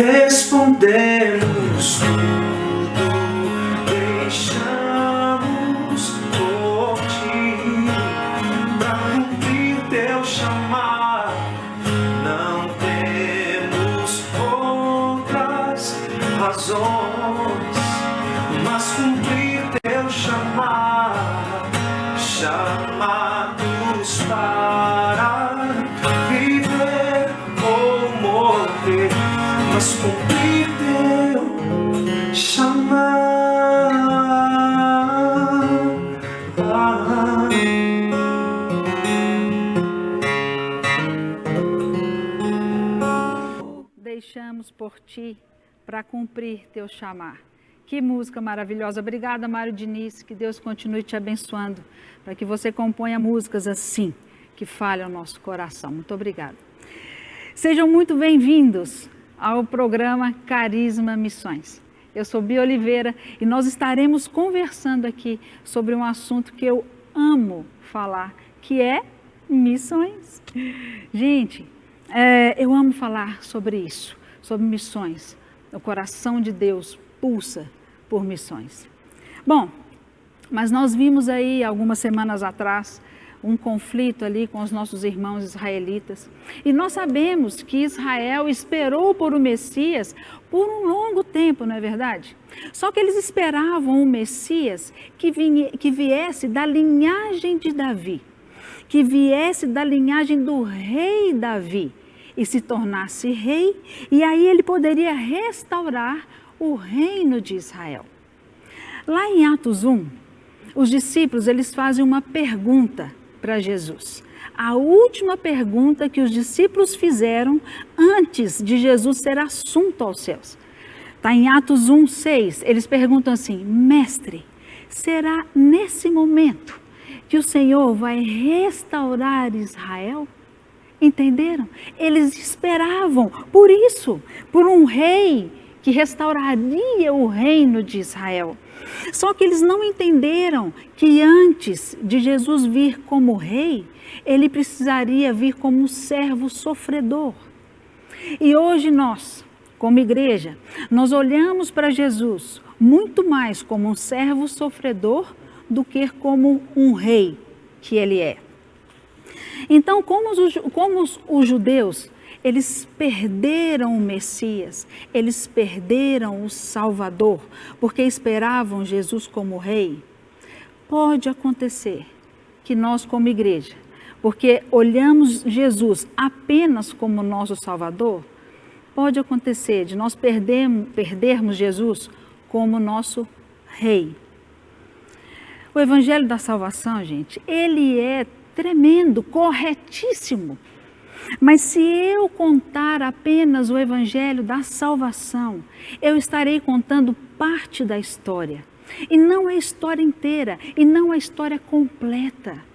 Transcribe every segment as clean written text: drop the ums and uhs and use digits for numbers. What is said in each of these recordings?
respondemos tudo, deixamos por ti, pra cumprir teu chamado. Não temos outras razões, mas cumprir teu chamado, chamados para viver ou morrer, mas cumprir teu chamado. Deixamos por ti para cumprir teu chamar. Que música maravilhosa. Obrigada, Mário Diniz. Que Deus continue te abençoando, para que você componha músicas assim, que falem ao nosso coração. Muito obrigada. Sejam muito bem-vindos ao programa Carisma Missões. Eu sou Bia Oliveira e nós estaremos conversando aqui sobre um assunto que eu amo falar, que é missões. Gente, eu amo falar sobre isso, sobre missões. O coração de Deus pulsa por missões. Bom, mas nós vimos aí algumas semanas atrás um conflito ali com os nossos irmãos israelitas. E nós sabemos que Israel esperou por o Messias por um longo tempo, não é verdade? Só que eles esperavam um Messias que viesse da linhagem de Davi, que viesse da linhagem do rei Davi e se tornasse rei, e aí ele poderia restaurar o reino de Israel. Lá em Atos 1, os discípulos eles fazem uma pergunta para Jesus. A última pergunta que os discípulos fizeram antes de Jesus ser assunto aos céus. Está em Atos 1, 6. Eles perguntam assim: Mestre, será nesse momento que o Senhor vai restaurar Israel? Entenderam? Eles esperavam por isso, por um rei que restauraria o reino de Israel. Só que eles não entenderam que antes de Jesus vir como rei, ele precisaria vir como um servo sofredor. E hoje nós, como igreja, nós olhamos para Jesus muito mais como um servo sofredor do que como um rei que ele é. Então, como os judeus, eles perderam o Messias, eles perderam o Salvador, porque esperavam Jesus como rei. Pode acontecer que nós como igreja, porque olhamos Jesus apenas como nosso Salvador, pode acontecer de nós perdermos Jesus como nosso rei. O Evangelho da Salvação, gente, ele é tremendo, corretíssimo. Mas se eu contar apenas o Evangelho da Salvação, eu estarei contando parte da história. E não a história inteira, e não a história completa.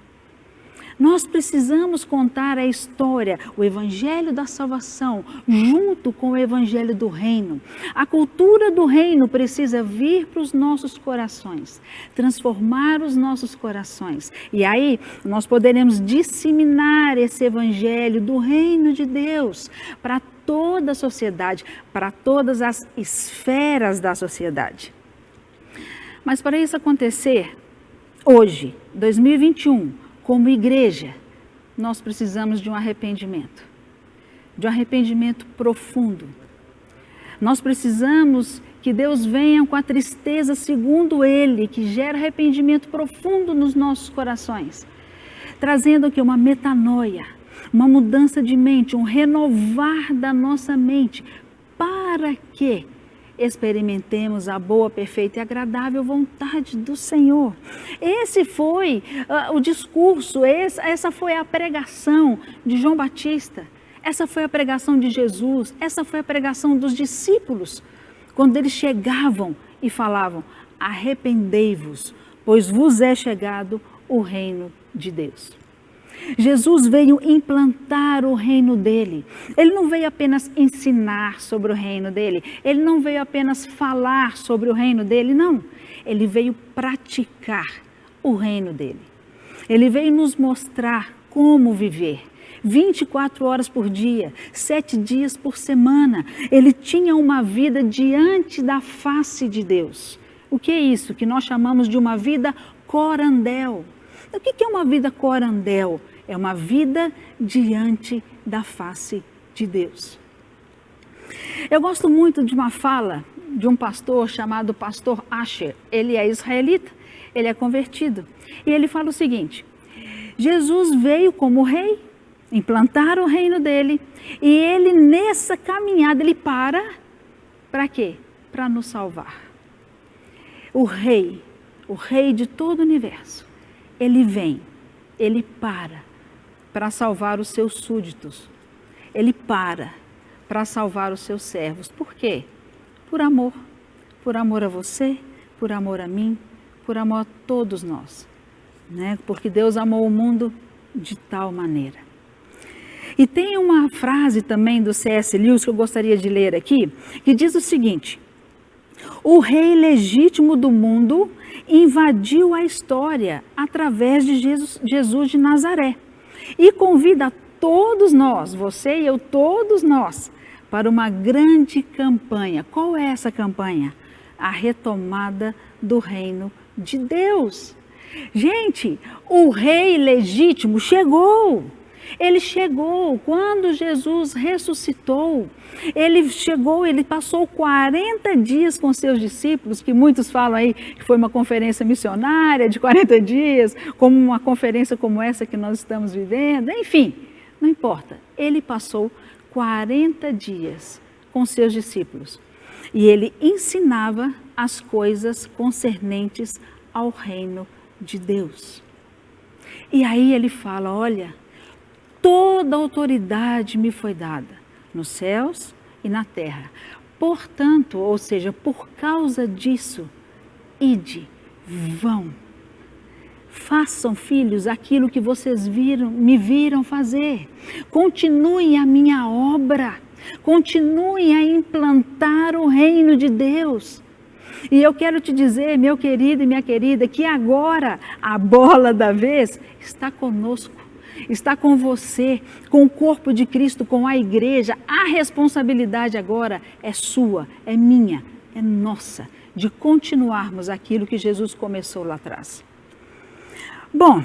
Nós precisamos contar a história, o Evangelho da Salvação, junto com o Evangelho do Reino. A cultura do Reino precisa vir para os nossos corações, transformar os nossos corações. E aí nós poderemos disseminar esse Evangelho do Reino de Deus para toda a sociedade, para todas as esferas da sociedade. Mas para isso acontecer, hoje, 2021, como igreja, nós precisamos de um arrependimento profundo. Nós precisamos que Deus venha com a tristeza segundo Ele, que gera arrependimento profundo nos nossos corações, trazendo aqui uma metanoia, uma mudança de mente, um renovar da nossa mente, para que experimentemos a boa, perfeita e agradável vontade do Senhor. Esse foi o discurso, essa foi a pregação de João Batista, essa foi a pregação de Jesus, essa foi a pregação dos discípulos, quando eles chegavam e falavam: arrependei-vos, pois vos é chegado o reino de Deus. Jesus veio implantar o reino dele. Ele não veio apenas ensinar sobre o reino dele. Ele não veio apenas falar sobre o reino dele, não. Ele veio praticar o reino dele. Ele veio nos mostrar como viver. 24 horas por dia, 7 dias por semana. Ele tinha uma vida diante da face de Deus. O que é isso? Que nós chamamos de uma vida corandel. O que é uma vida corandel? É uma vida diante da face de Deus. Eu gosto muito de uma fala de um pastor chamado pastor Asher. Ele é israelita, ele é convertido. E ele fala o seguinte: Jesus veio como rei, implantar o reino dele, e ele nessa caminhada, ele para quê? Para nos salvar. O rei de todo o universo, ele vem, ele para salvar os seus súditos. Ele para salvar os seus servos. Por quê? Por amor a você, por amor a mim, por amor a todos nós, né? Porque Deus amou o mundo de tal maneira. E tem uma frase também do C.S. Lewis que eu gostaria de ler aqui, que diz o seguinte: o rei legítimo do mundo invadiu a história através de Jesus de Nazaré e convida a todos nós, você e eu, todos nós, para uma grande campanha. Qual é essa campanha? A retomada do reino de Deus. Gente, o rei legítimo chegou. Ele chegou quando Jesus ressuscitou. Ele chegou, ele passou 40 dias com seus discípulos, que muitos falam aí que foi uma conferência missionária de 40 dias, como uma conferência como essa que nós estamos vivendo. Enfim, não importa. Ele passou 40 dias com seus discípulos e ele ensinava as coisas concernentes ao reino de Deus. E aí ele fala: olha, toda autoridade me foi dada nos céus e na terra. Portanto, ou seja, por causa disso, ide, vão. Façam, filhos, aquilo que vocês me viram fazer. Continuem a minha obra. Continuem a implantar o reino de Deus. E eu quero te dizer, meu querido e minha querida, que agora a bola da vez está conosco. Está com você, com o corpo de Cristo, com a igreja. A responsabilidade agora é sua, é minha, é nossa, de continuarmos aquilo que Jesus começou lá atrás. Bom,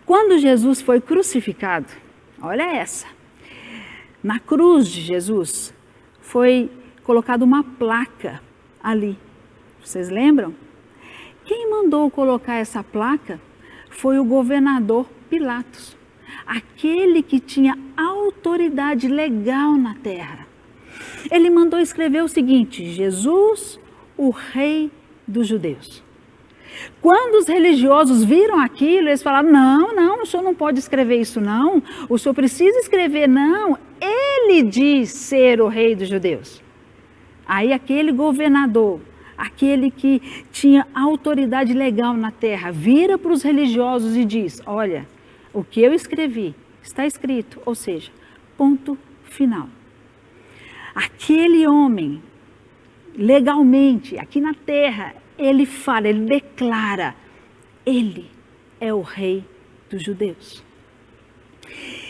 quando Jesus foi crucificado, olha essa, na cruz de Jesus foi colocada uma placa ali. Vocês lembram? Quem mandou colocar essa placa foi o governador Pilatos, aquele que tinha autoridade legal na terra. Ele mandou escrever o seguinte: Jesus, o rei dos judeus. Quando os religiosos viram aquilo, eles falaram: não, o senhor não pode escrever isso não, o senhor precisa escrever não, ele diz ser o rei dos judeus. Aí aquele governador, aquele que tinha autoridade legal na terra, vira para os religiosos e diz: olha, o que eu escrevi está escrito, ou seja, ponto final. Aquele homem, legalmente, aqui na terra, ele fala, ele declara, ele é o rei dos judeus.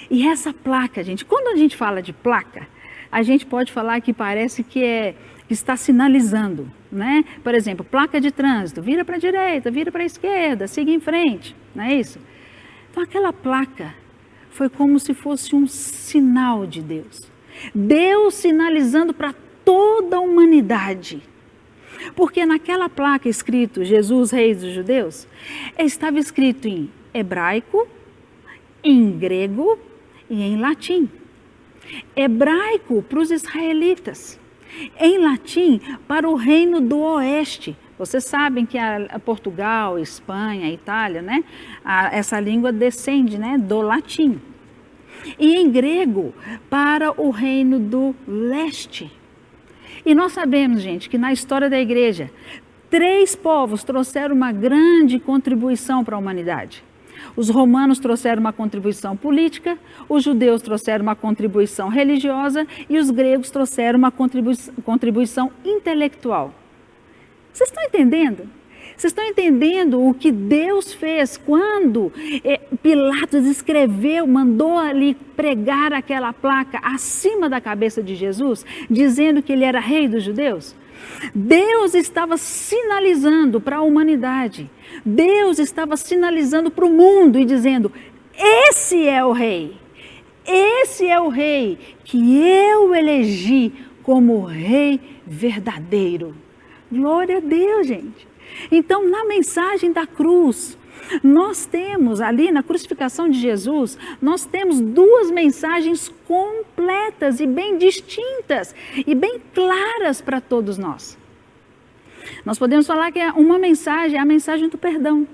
E essa placa, gente, quando a gente fala de placa, a gente pode falar que parece que está sinalizando, né? Por exemplo, placa de trânsito, vira para a direita, vira para a esquerda, siga em frente, não é isso? Então aquela placa foi como se fosse um sinal de Deus. Deus sinalizando para toda a humanidade. Porque naquela placa escrito Jesus, Rei dos Judeus, estava escrito em hebraico, em grego e em latim. Hebraico para os israelitas, em latim para o reino do oeste. Vocês sabem que a Portugal, Espanha, Itália, né? Essa língua descende, né, do latim. E em grego para o reino do leste. E nós sabemos, gente, que na história da igreja, 3 povos trouxeram uma grande contribuição para a humanidade. Os romanos trouxeram uma contribuição política, os judeus trouxeram uma contribuição religiosa e os gregos trouxeram uma contribuição intelectual. Vocês estão entendendo? Vocês estão entendendo o que Deus fez quando Pilatos escreveu, mandou ali pregar aquela placa acima da cabeça de Jesus, dizendo que ele era rei dos judeus? Deus estava sinalizando para a humanidade, Deus estava sinalizando para o mundo e dizendo: esse é o rei, esse é o rei que eu elegi como rei verdadeiro. Glória a Deus, gente. Então, na mensagem da cruz, nós temos ali na crucificação de Jesus, nós temos duas mensagens completas e bem distintas e bem claras para todos nós. Nós podemos falar que uma mensagem é a mensagem do perdão.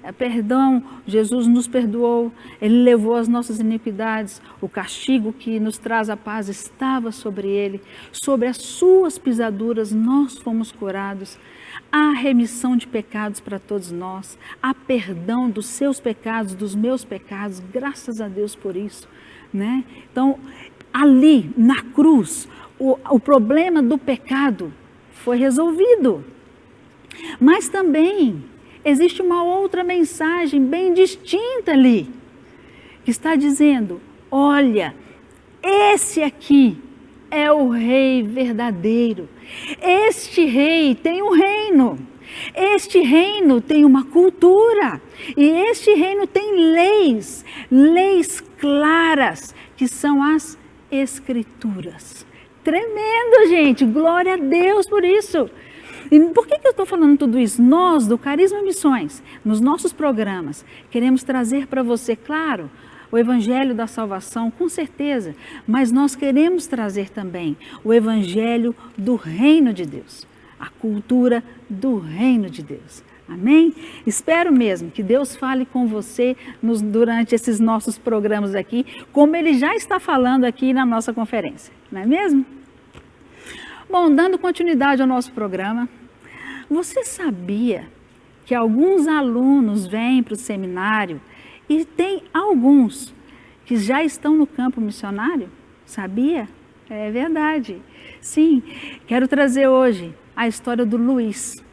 É perdão, Jesus nos perdoou, Ele levou as nossas iniquidades, o castigo que nos traz a paz estava sobre Ele, sobre as suas pisaduras nós fomos curados, há remissão de pecados para todos nós, há perdão dos seus pecados, dos meus pecados, graças a Deus por isso, né? Então, ali na cruz, o problema do pecado foi resolvido, mas também existe uma outra mensagem bem distinta ali, que está dizendo: olha, esse aqui é o rei verdadeiro. Este rei tem um reino. Este reino tem uma cultura. E este reino tem leis claras, que são as Escrituras. Tremendo, gente. Glória a Deus por isso. E por que eu estou falando tudo isso? Nós, do Carisma Missões, nos nossos programas, queremos trazer para você, claro, o Evangelho da Salvação, com certeza, mas nós queremos trazer também o Evangelho do Reino de Deus, a cultura do Reino de Deus. Amém? Espero mesmo que Deus fale com você durante esses nossos programas aqui, como Ele já está falando aqui na nossa conferência, não é mesmo? Bom, dando continuidade ao nosso programa, você sabia que alguns alunos vêm para o seminário e tem alguns que já estão no campo missionário? Sabia? É verdade. Sim, quero trazer hoje a história do Luiz.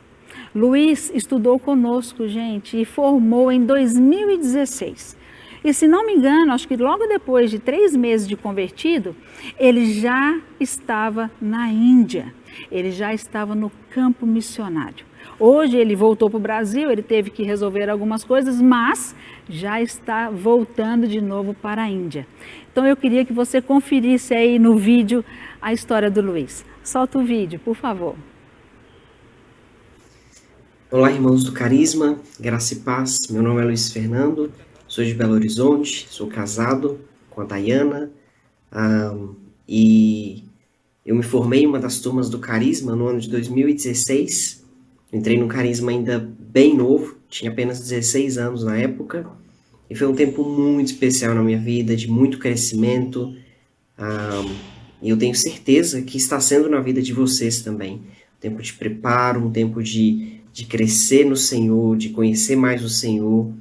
Luiz estudou conosco, gente, e formou em 2016. E se não me engano, acho que logo depois de 3 meses de convertido, ele já estava na Índia, ele já estava no campo missionário. Hoje ele voltou para o Brasil, ele teve que resolver algumas coisas, mas já está voltando de novo para a Índia. Então eu queria que você conferisse aí no vídeo a história do Luiz. Solta o vídeo, por favor. Olá, irmãos do Carisma, graça e paz. Meu nome é Luiz Fernando, sou de Belo Horizonte, sou casado com a Dayana e eu me formei em uma das turmas do Carisma no ano de 2016. Entrei no Carisma ainda bem novo, tinha apenas 16 anos na época, e foi um tempo muito especial na minha vida, de muito crescimento, e eu tenho certeza que está sendo na vida de vocês também. Um tempo de preparo, um tempo de crescer no Senhor, de conhecer mais o Senhor,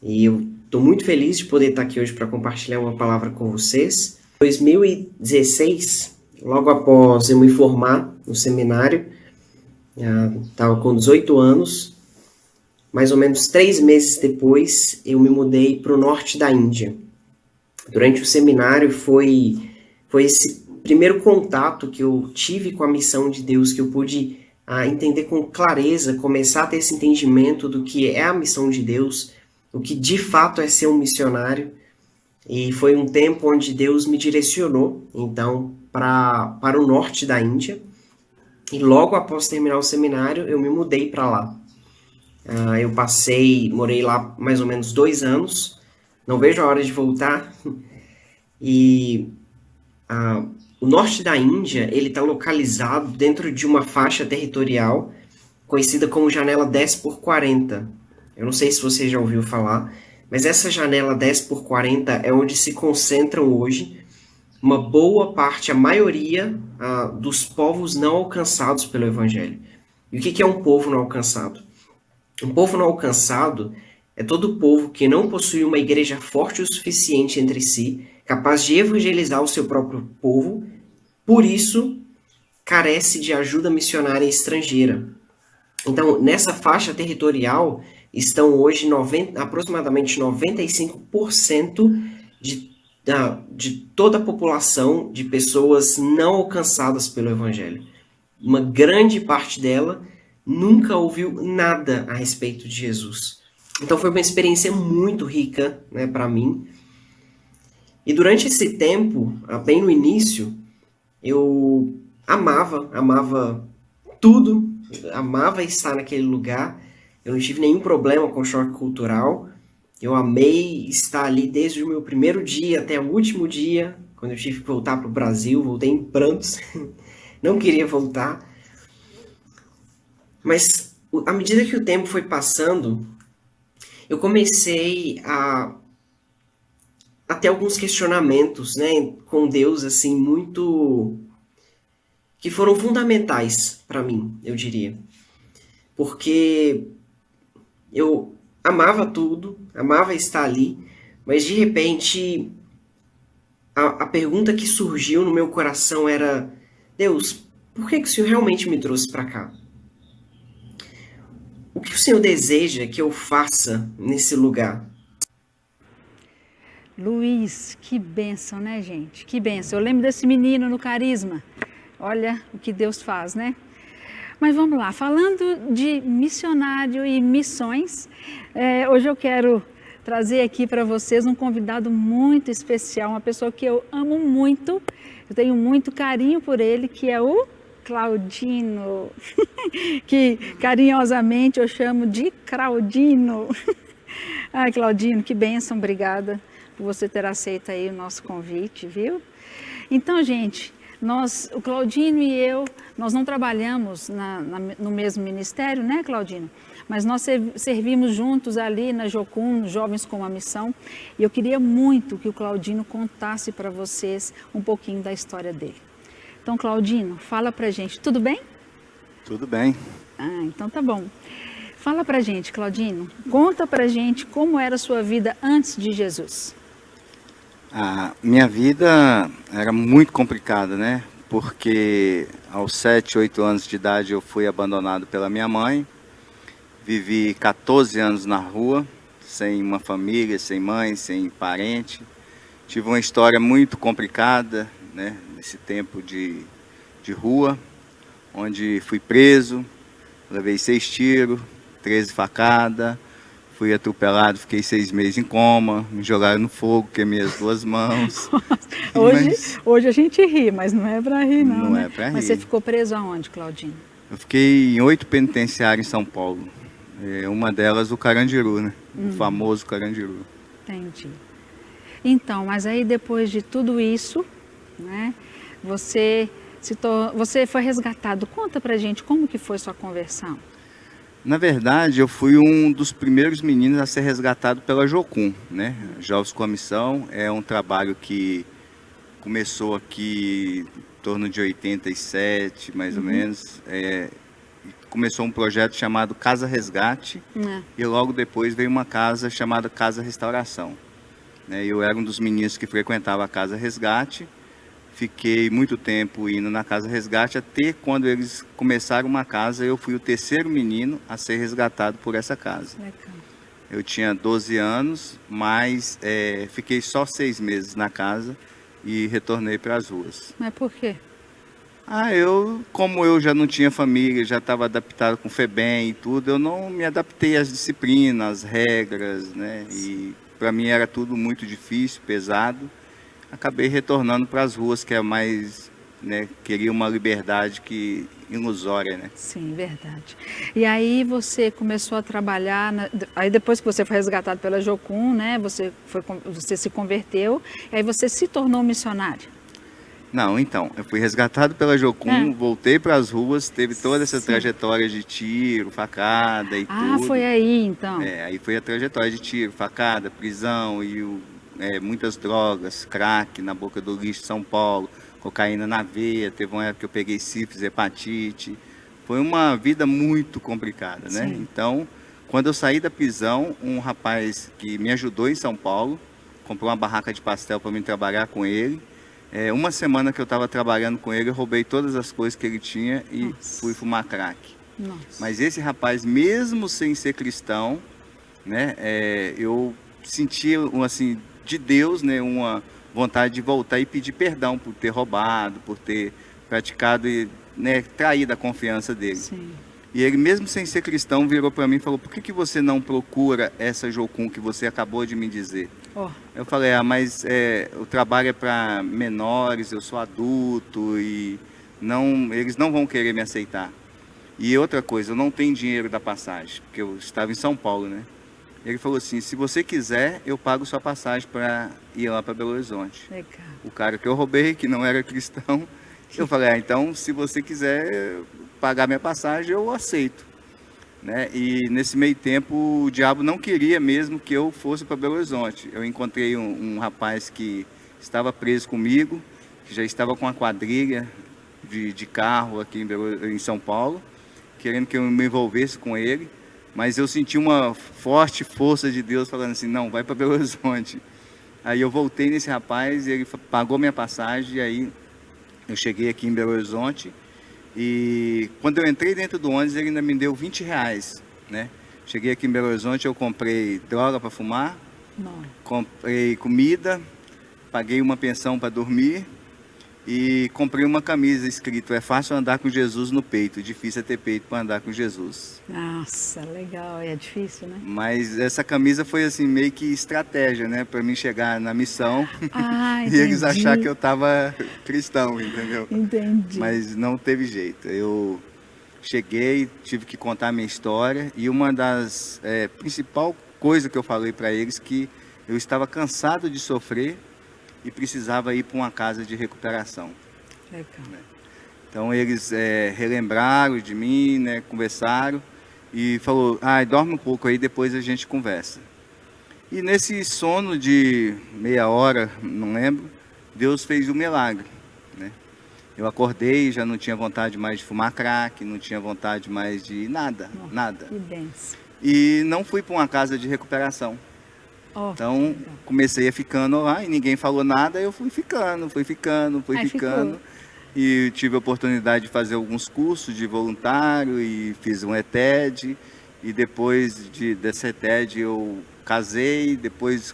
e eu estou muito feliz de poder estar aqui hoje para compartilhar uma palavra com vocês. Em 2016, logo após eu me formar no seminário, estava com 18 anos, mais ou menos 3 meses depois, eu me mudei para o norte da Índia. Durante o seminário foi esse primeiro contato que eu tive com a missão de Deus, que eu pude entender com clareza, começar a ter esse entendimento do que é a missão de Deus, o que de fato é ser um missionário. E foi um tempo onde Deus me direcionou, então, para o norte da Índia. E logo após terminar o seminário, eu me mudei para lá. Eu morei lá mais ou menos 2 anos, não vejo a hora de voltar. E o norte da Índia, ele está localizado dentro de uma faixa territorial conhecida como janela 10x40. Eu não sei se você já ouviu falar, mas essa janela 10x40 é onde se concentram hoje uma boa parte, a maioria dos povos não alcançados pelo Evangelho. E o que é um povo não alcançado? Um povo não alcançado é todo povo que não possui uma igreja forte o suficiente entre si, capaz de evangelizar o seu próprio povo, por isso carece de ajuda missionária estrangeira. Então, nessa faixa territorial estão hoje aproximadamente 95% de toda a população de pessoas não alcançadas pelo Evangelho. Uma grande parte dela nunca ouviu nada a respeito de Jesus. Então foi uma experiência muito rica, né, para mim. E durante esse tempo, bem no início, eu amava tudo, amava estar naquele lugar. Eu não tive nenhum problema com choque cultural. Eu amei estar ali desde o meu primeiro dia até o último dia, quando eu tive que voltar para o Brasil. Voltei em prantos, não queria voltar. Mas à medida que o tempo foi passando, eu comecei a ter alguns questionamentos, né, com Deus, assim, muito... que foram fundamentais para mim, eu diria. Porque eu amava tudo, amava estar ali, mas de repente a pergunta que surgiu no meu coração era: Deus, por que o Senhor realmente me trouxe para cá? O que o Senhor deseja que eu faça nesse lugar? Luiz, que bênção, né, gente? Que bênção. Eu lembro desse menino no Carisma. Olha o que Deus faz, né? Mas vamos lá, falando de missionário e missões, hoje eu quero trazer aqui para vocês um convidado muito especial, uma pessoa que eu amo muito, eu tenho muito carinho por ele, que é o Claudino, que carinhosamente eu chamo de Claudino. Ai, Claudino, que bênção, obrigada por você ter aceito aí o nosso convite, viu? Então, gente, o Claudino e eu, nós não trabalhamos no mesmo ministério, né, Claudino? Mas nós servimos juntos ali na Jocum, Jovens com a Missão, e eu queria muito que o Claudino contasse para vocês um pouquinho da história dele. Então, Claudino, fala pra gente, tudo bem? Tudo bem. Ah, então tá bom. Fala pra gente, Claudino, conta pra gente como era a sua vida antes de Jesus. A minha vida era muito complicada, né? Porque aos 7, 8 anos de idade eu fui abandonado pela minha mãe. Vivi 14 anos na rua, sem uma família, sem mãe, sem parente. Tive uma história muito complicada, né? Nesse tempo de rua, onde fui preso, levei 6 tiros, 13 facadas. Fui atropelado, fiquei 6 meses em coma, me jogaram no fogo, queimei as 2 mãos. Hoje a gente ri, mas não é pra rir não, Não né? é pra rir. Mas você ficou preso aonde, Claudino? Eu fiquei em 8 penitenciárias em São Paulo. Uma delas o Carandiru, né? O famoso Carandiru. Entendi. Então, mas aí depois de tudo isso, né, você foi resgatado. Conta pra gente como que foi sua conversão. Na verdade, eu fui um dos primeiros meninos a ser resgatado pela Jocum, né? Jovens com a Missão é um trabalho que começou aqui em torno de 87, mais ou menos. Começou um projeto chamado Casa Resgate e logo depois veio uma casa chamada Casa Restauração. Eu era um dos meninos que frequentava a Casa Resgate. Fiquei muito tempo indo na Casa Resgate, até quando eles começaram uma casa, eu fui o terceiro menino a ser resgatado por essa casa. Legal. Eu tinha 12 anos, mas fiquei só 6 meses na casa e retornei para as ruas. Mas por quê? Como eu já não tinha família, já estava adaptado com FEBEM e tudo, eu não me adaptei às disciplinas, às regras, né? E para mim era tudo muito difícil, pesado. Acabei retornando para as ruas, que é mais, né, queria uma liberdade ilusória, né? Sim, verdade. E aí você começou a trabalhar, aí depois que você foi resgatado pela Jocum, né, você se converteu, e aí você se tornou missionário. Não, então, eu fui resgatado pela Jocum, voltei para as ruas, teve toda essa trajetória de tiro, facada e tudo. Ah, foi aí então. Aí foi a trajetória de tiro, facada, prisão e muitas drogas, crack na boca do lixo de São Paulo, cocaína na veia, teve uma época que eu peguei sífilis, hepatite. Foi uma vida muito complicada, né? Sim. Então, quando eu saí da prisão, um rapaz que me ajudou em São Paulo, comprou uma barraca de pastel para mim trabalhar com ele. Uma semana que eu estava trabalhando com ele, eu roubei todas as coisas que ele tinha e fui fumar crack. Nossa. Mas esse rapaz, mesmo sem ser cristão, né, eu sentia, assim, de Deus, né, uma vontade de voltar e pedir perdão por ter roubado, por ter praticado e, né, traído a confiança dele. Sim. E ele, mesmo sem ser cristão, virou para mim e falou: por que você não procura essa Jocum que você acabou de me dizer? Ó, Eu falei: mas o trabalho é para menores, eu sou adulto e eles não vão querer me aceitar. E outra coisa, eu não tenho dinheiro da passagem, porque eu estava em São Paulo, né? Ele falou assim: se você quiser, eu pago sua passagem para ir lá para Belo Horizonte. legal. O cara que eu roubei, que não era cristão, eu falei: então, se você quiser pagar minha passagem, eu aceito, né? E nesse meio tempo, o diabo não queria mesmo que eu fosse para Belo Horizonte. Eu encontrei um rapaz que estava preso comigo, que já estava com uma quadrilha de carro aqui em São Paulo, querendo que eu me envolvesse com ele, mas eu senti uma forte força de Deus falando assim: não, vai para Belo Horizonte. Aí eu voltei nesse rapaz, ele pagou minha passagem, e aí eu cheguei aqui em Belo Horizonte, e quando eu entrei dentro do ônibus, ele ainda me deu R$20, né? Cheguei aqui em Belo Horizonte, eu comprei droga para fumar, Não. comprei comida, paguei uma pensão para dormir, e comprei uma camisa escrito: é fácil andar com Jesus no peito, difícil é ter peito para andar com Jesus. Nossa, legal. É difícil, né? Mas essa camisa foi assim meio que estratégia, né, para mim chegar na missão Ah, e eles entendi. achar que eu tava cristão, entendeu? Entendi. Mas não teve jeito. Eu cheguei, tive que contar a minha história, e uma das principal coisa que eu falei para eles, que eu estava cansado de sofrer e precisava ir para uma casa de recuperação. Legal. Então eles relembraram de mim, né, conversaram e falou: dorme um pouco aí, depois a gente conversa. E nesse sono de meia hora, não lembro, Deus fez um milagre, né? Eu acordei, já não tinha vontade mais de fumar crack, não tinha vontade mais de nada, Nossa, nada. Que benção. E não fui para uma casa de recuperação. Ó, Então, legal. comecei a ficando lá e ninguém falou nada, eu fui ficando. Aí ficou. E tive a oportunidade de fazer alguns cursos de voluntário e fiz um ETED. E depois dessa ETED eu casei, depois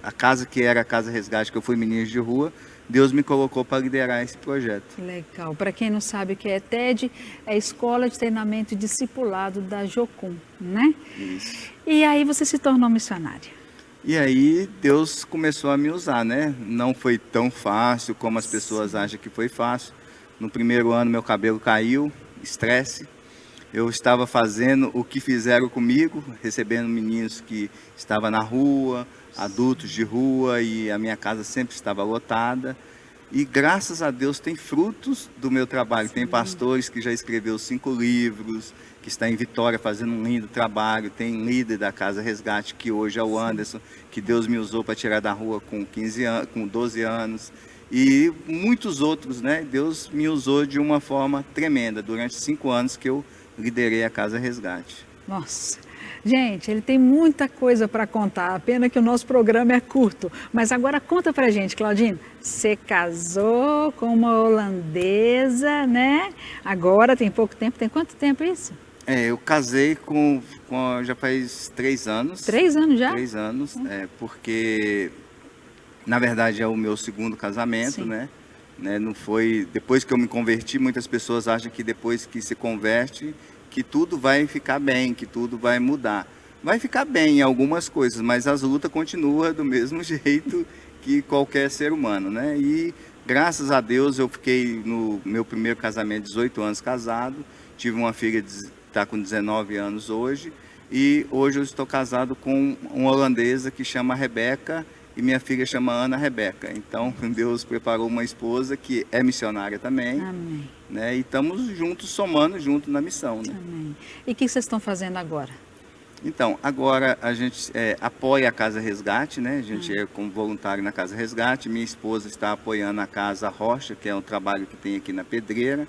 a casa que era a Casa Resgate, que eu fui menino de rua, Deus me colocou para liderar esse projeto. Legal. Para quem não sabe o que é TED, é Escola de Treinamento e Discipulado da Jocum, né? Isso. E aí você se tornou missionária. E aí Deus começou a me usar, né? Não foi tão fácil como as pessoas acham que foi fácil. No primeiro ano meu cabelo caiu, estresse. Eu estava fazendo o que fizeram comigo, recebendo meninos que estavam na rua, adultos de rua, e a minha casa sempre estava lotada. E graças a Deus tem frutos do meu trabalho. Tem pastores que já escreveu 5 livros, que está em Vitória fazendo um lindo trabalho. Tem líder da Casa Resgate, que hoje é o Anderson, que Deus me usou para tirar da rua com 12 anos. E muitos outros, né? Deus me usou de uma forma tremenda durante 5 anos que eu liderei a Casa Resgate. Nossa. Gente, ele tem muita coisa para contar, a pena que o nosso programa é curto. Mas agora conta pra gente, Claudine, você casou com uma holandesa, né? Agora tem pouco tempo, tem quanto tempo isso? Eu casei já faz 3 anos. 3 anos já? 3 anos, porque na verdade é o meu segundo casamento, Sim. né? Não foi, depois que eu me converti, muitas pessoas acham que depois que se converte, que tudo vai ficar bem, que tudo vai mudar. Vai ficar bem em algumas coisas, mas as lutas continuam do mesmo jeito que qualquer ser humano, né? E graças a Deus eu fiquei no meu primeiro casamento 18 anos casado, tive uma filha que está com 19 anos hoje, e hoje eu estou casado com uma holandesa que chama Rebeca, e minha filha chama Ana Rebeca. Então Deus preparou uma esposa que é missionária também. Amém. Né? E estamos juntos, somando junto na missão, né? Amém. E o que vocês estão fazendo agora? Então, agora a gente apoia a Casa Resgate, né? A gente é como voluntário na Casa Resgate. Minha esposa está apoiando a Casa Rocha, que é um trabalho que tem aqui na Pedreira.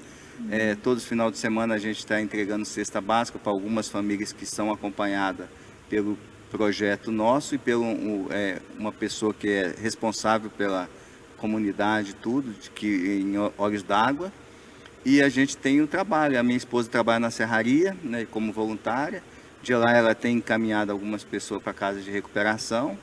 Todos os final de semana a gente está entregando cesta básica para algumas famílias que são acompanhadas pelo projeto nosso e pelo uma pessoa que é responsável pela comunidade, tudo, em Olhos d'Água. E a gente tem um trabalho. A minha esposa trabalha na serraria, né, como voluntária. De lá ela tem encaminhado algumas pessoas para casa de recuperação.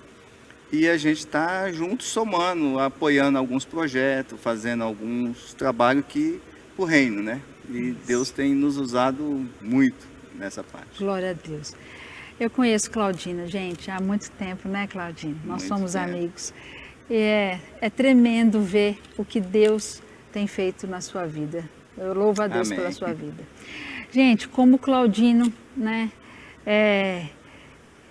E a gente está junto, somando, apoiando alguns projetos, fazendo alguns trabalhos que o reino, né? E Deus tem nos usado muito nessa parte. Glória a Deus. Eu conheço Claudina, gente, há muito tempo, né, Claudina? Nós Muito somos tempo. amigos. E é tremendo ver o que Deus tem feito na sua vida. Eu louvo a Deus Amém. pela sua vida. Gente, como Claudino, né?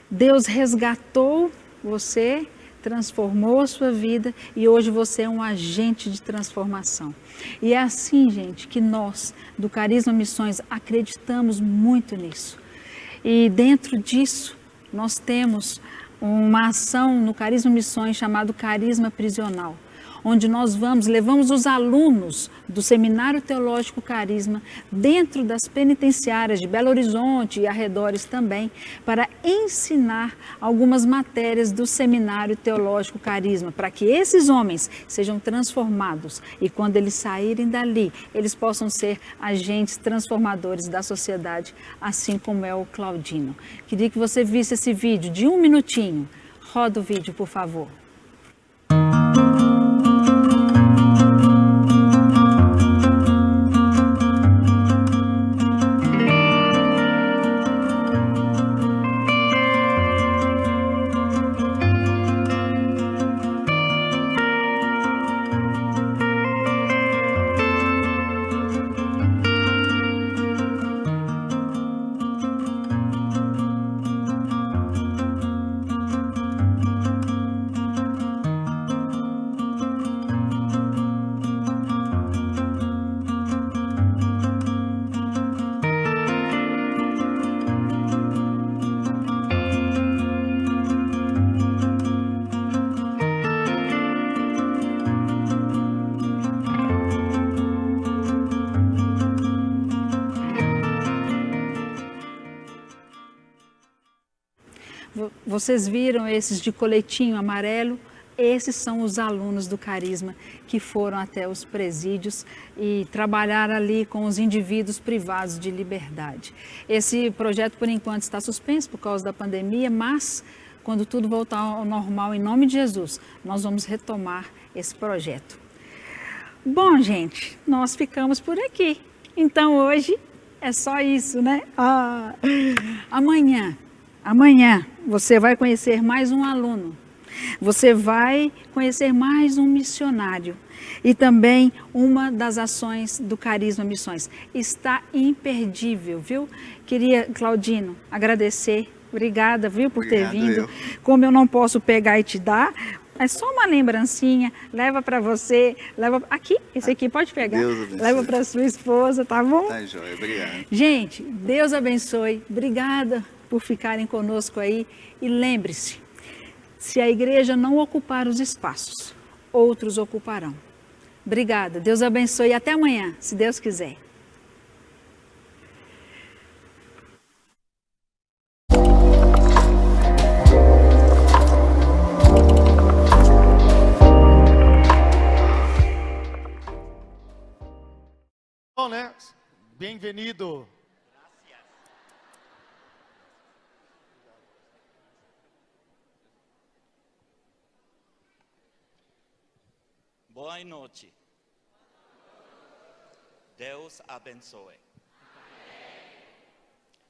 Deus resgatou você, transformou a sua vida e hoje você é um agente de transformação. E é assim, gente, que nós, do Carisma Missões, acreditamos muito nisso. E dentro disso, nós temos uma ação no Carisma Missões chamado Carisma Prisional, onde nós levamos os alunos do Seminário Teológico Carisma dentro das penitenciárias de Belo Horizonte e arredores também, para ensinar algumas matérias do Seminário Teológico Carisma, para que esses homens sejam transformados e quando eles saírem dali, eles possam ser agentes transformadores da sociedade, assim como é o Claudino. Queria que você visse esse vídeo de 1 minutinho. Roda o vídeo, por favor. Vocês viram esses de coletinho amarelo? Esses são os alunos do Carisma que foram até os presídios e trabalharam ali com os indivíduos privados de liberdade. Esse projeto, por enquanto, está suspenso por causa da pandemia, mas quando tudo voltar ao normal, em nome de Jesus, nós vamos retomar esse projeto. Bom, gente, nós ficamos por aqui. Então, hoje é só isso, né? Amanhã você vai conhecer mais um aluno, você vai conhecer mais um missionário e também uma das ações do Carisma Missões. Está imperdível, viu? Queria, Claudino, agradecer, obrigada, viu, por ter vindo. Como eu não posso pegar e te dar, é só uma lembrancinha, leva para você, leva aqui, esse aqui pode pegar, leva para sua esposa, tá bom? Tá joia, obrigado. Gente, Deus abençoe, obrigada por ficarem conosco aí e lembre-se, se a igreja não ocupar os espaços, outros ocuparão. Obrigada, Deus abençoe e até amanhã, se Deus quiser. Bom, né? Bem-vindo. Boa noite. Deus abençoe.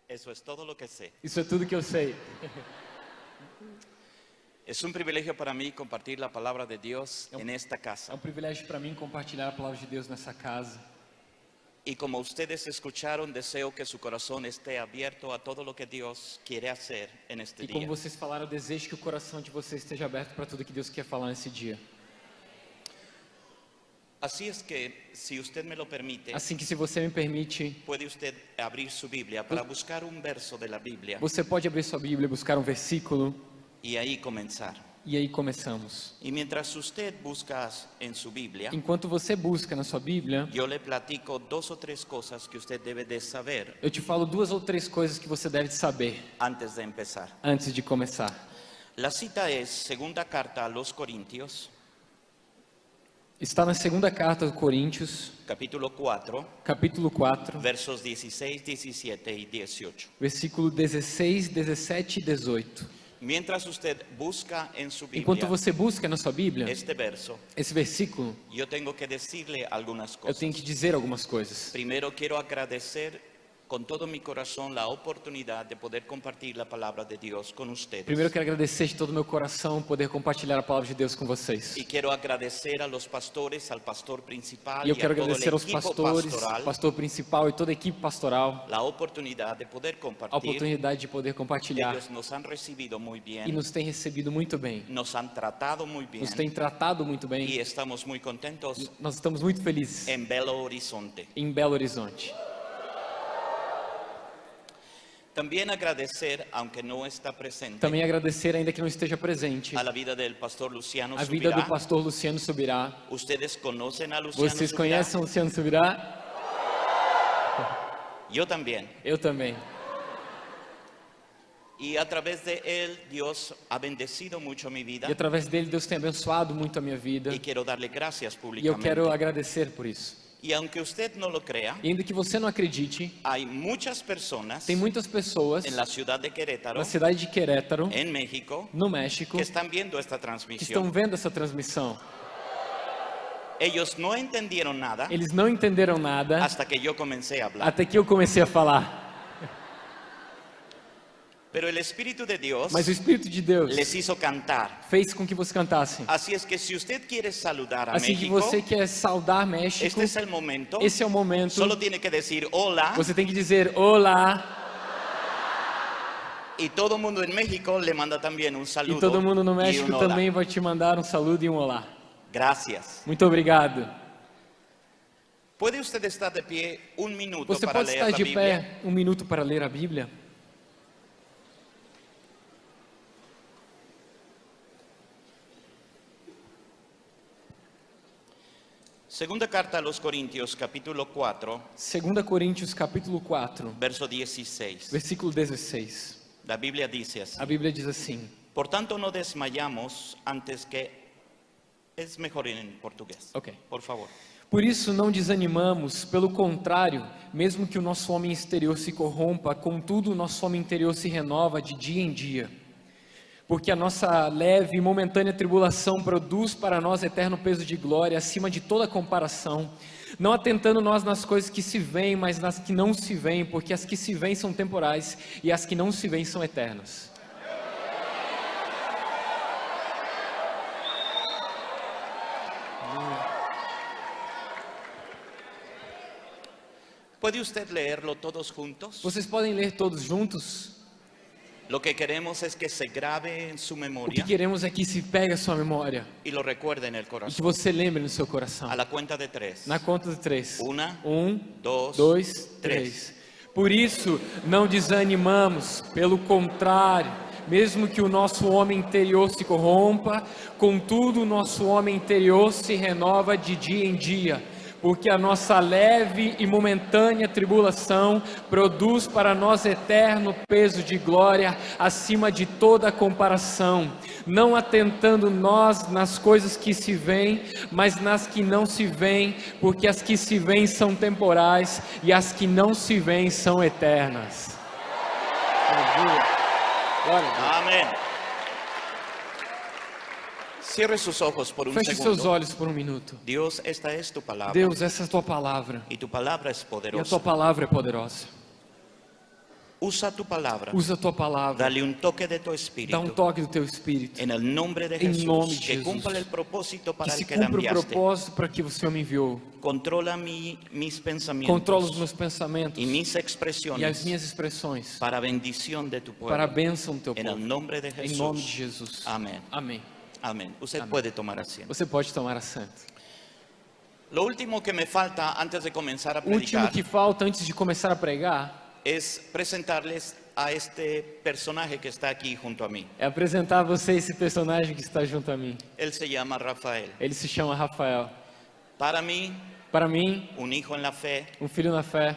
Eso es todo lo que sé. Isso é tudo que eu sei. Es un privilegio para mí compartir la palabra de Dios en esta É casa. um privilégio para mim compartilhar a palavra de Deus nessa casa. Y como ustedes escucharon, deseo que su corazón esté abierto a todo lo que Dios quiere hacer en este E como día. vocês falaram, eu desejo que o coração de vocês esteja aberto para tudo que Deus quer falar nesse dia. Así es que, si usted me lo permite, Assim que, se você me permite, puede usted abrir su Biblia para buscar un verso de la Biblia você pode abrir sua Bíblia, buscar um versículo y ahí comenzar. e aí começamos. Y mientras usted busca en su Biblia, Enquanto você busca na sua Bíblia, yo le platico 2 o 3 cosas que usted debe de saber eu te falo 2 ou 3 coisas que você deve saber antes de empezar. antes de começar. La cita es segunda carta a los Corintios, Está na segunda carta de Coríntios, capítulo 4, capítulo 4, versos 16, 17 y 18. versículo 16, 17 e 18. Mientras usted busca en su Enquanto Biblia você busca na sua Bíblia este verso, esse versículo, yo tengo que decirle algunas eu cosas. tenho que dizer algumas coisas. Primero quiero agradecer con todo mi corazón la oportunidad de poder compartir la palabra de Dios con ustedes. Primeiro, eu quero agradecer de todo o meu coração poder compartilhar a palavra de Deus com vocês. Y quiero agradecer a los pastores, al pastor principal E eu y quero a todo el agradecer aos equipo pastores, pastoral pastor principal e toda a equipe pastoral, la oportunidad de poder a compartir. oportunidade de poder compartilhar. Ellos nos han recibido muy bien, E nos tem recebido muito bem, nos han tratado muy bien nos tem tratado muito y bem. estamos muy contentos Nós estamos muito felizes en Belo Horizonte. em Belo Horizonte. También agradecer, aunque no está presente, Também agradecer, ainda que não esteja presente, a la vida del pastor Luciano a vida do Subirá. pastor Luciano Subirá. Ustedes conocen a Luciano Vocês Subirá? conhecem o Luciano Subirá? Yo también. Eu também. Y a través de él, Dios ha bendecido mucho mi vida. E através dele, Deus tem abençoado muito a minha vida. Y quiero darle gracias E eu públicamente. quero agradecer por isso. Y aunque usted no lo crea, E ainda que você não acredite, hay muchas personas tem muitas pessoas en la ciudad de Querétaro, na cidade de Querétaro, en México, no México, que están viendo esta que estão transmisión. vendo essa transmissão. Ellos no entendieron nada Eles não entenderam nada hasta que yo comencé a hablar. até que eu comecei a falar. Pero el Espíritu de Dios Mas o Espírito de Deus les hizo cantar. fez com que você cantasse. Así es que si usted quiere saludar a Assim que México, você quer saudar México, este es el momento. esse é o momento. Solo tiene que decir hola Você tem que dizer olá. y todo el mundo en México le manda también un saludo. E todo mundo no y México un hola. também vai te mandar um saludo e um olá. Gracias. Muito obrigado. ¿Puede usted estar de pie un minuto Você para pode leer estar la de Biblia? pé um minuto para ler a Bíblia? Segunda carta a los Corintios, capítulo 4, 2 Coríntios capítulo 4, verso 16. versículo 16. La Biblia dice así: A Bíblia diz assim: por tanto no desmayamos antes que... Es mejor en portugués. Ok. Por favor. Por isso não desanimamos, pelo contrário, mesmo que o nosso homem exterior se corrompa, contudo o nosso homem interior se renova de dia em dia. Porque a nossa leve e momentânea tribulação produz para nós eterno peso de glória, acima de toda comparação, não atentando nós nas coisas que se veem, mas nas que não se veem, porque as que se veem são temporais e as que não se veem são eternas. ¿Puede usted leerlo todos juntos? Vocês podem ler todos juntos? Lo que queremos es que se grabe en su O que memoria queremos é que se pegue a sua memória y lo recuerde en el e que corazón. você lembre no seu coração. A la cuenta de 3. Na conta de 3. Una, 2, dos, 3. Por isso, não desanimamos, pelo contrário, mesmo que o nosso homem interior se corrompa, contudo o nosso homem interior se renova de dia em dia, porque a nossa leve e momentânea tribulação produz para nós eterno peso de glória acima de toda comparação, não atentando nós nas coisas que se veem, mas nas que não se veem, porque as que se veem são temporais e as que não se veem são eternas. Glória a Deus. Amén. Cierre sus ojos por un Feche seus segundo. olhos por um minuto. Dios, esta es tu palabra. Deus, essa é a tua palavra. Y tu palabra es E a poderosa. tua palavra é poderosa. Usa tu palabra. Usa a tua palavra. Dale un toque de tu Dá um espíritu. toque do teu espírito. En el nombre de Em nome Jesús. de Que Jesus. cumpla el propósito Que para se el que la cumpra o enviaste. propósito para que o Senhor me enviou. Controla mis pensamientos. Controla os meus pensamentos y mis e as expresiones minhas expressões para bendición de tu pueblo. para a bênção do teu En el povo. nombre de Em Jesús. nome de Jesus. Amén. Amém. Amén. Usted Amén. puede tomar asiento. Você pode tomar assento. Lo último que me falta antes de comenzar a O último predicar que falta antes de começar a pregar es presentarles a este personaje que está aquí junto a mí. é apresentar a você esse personagem que está junto a mim. Él se llama Rafael. Ele se chama Rafael. Para mí, Para mim, un hijo en la fe, um filho na fé,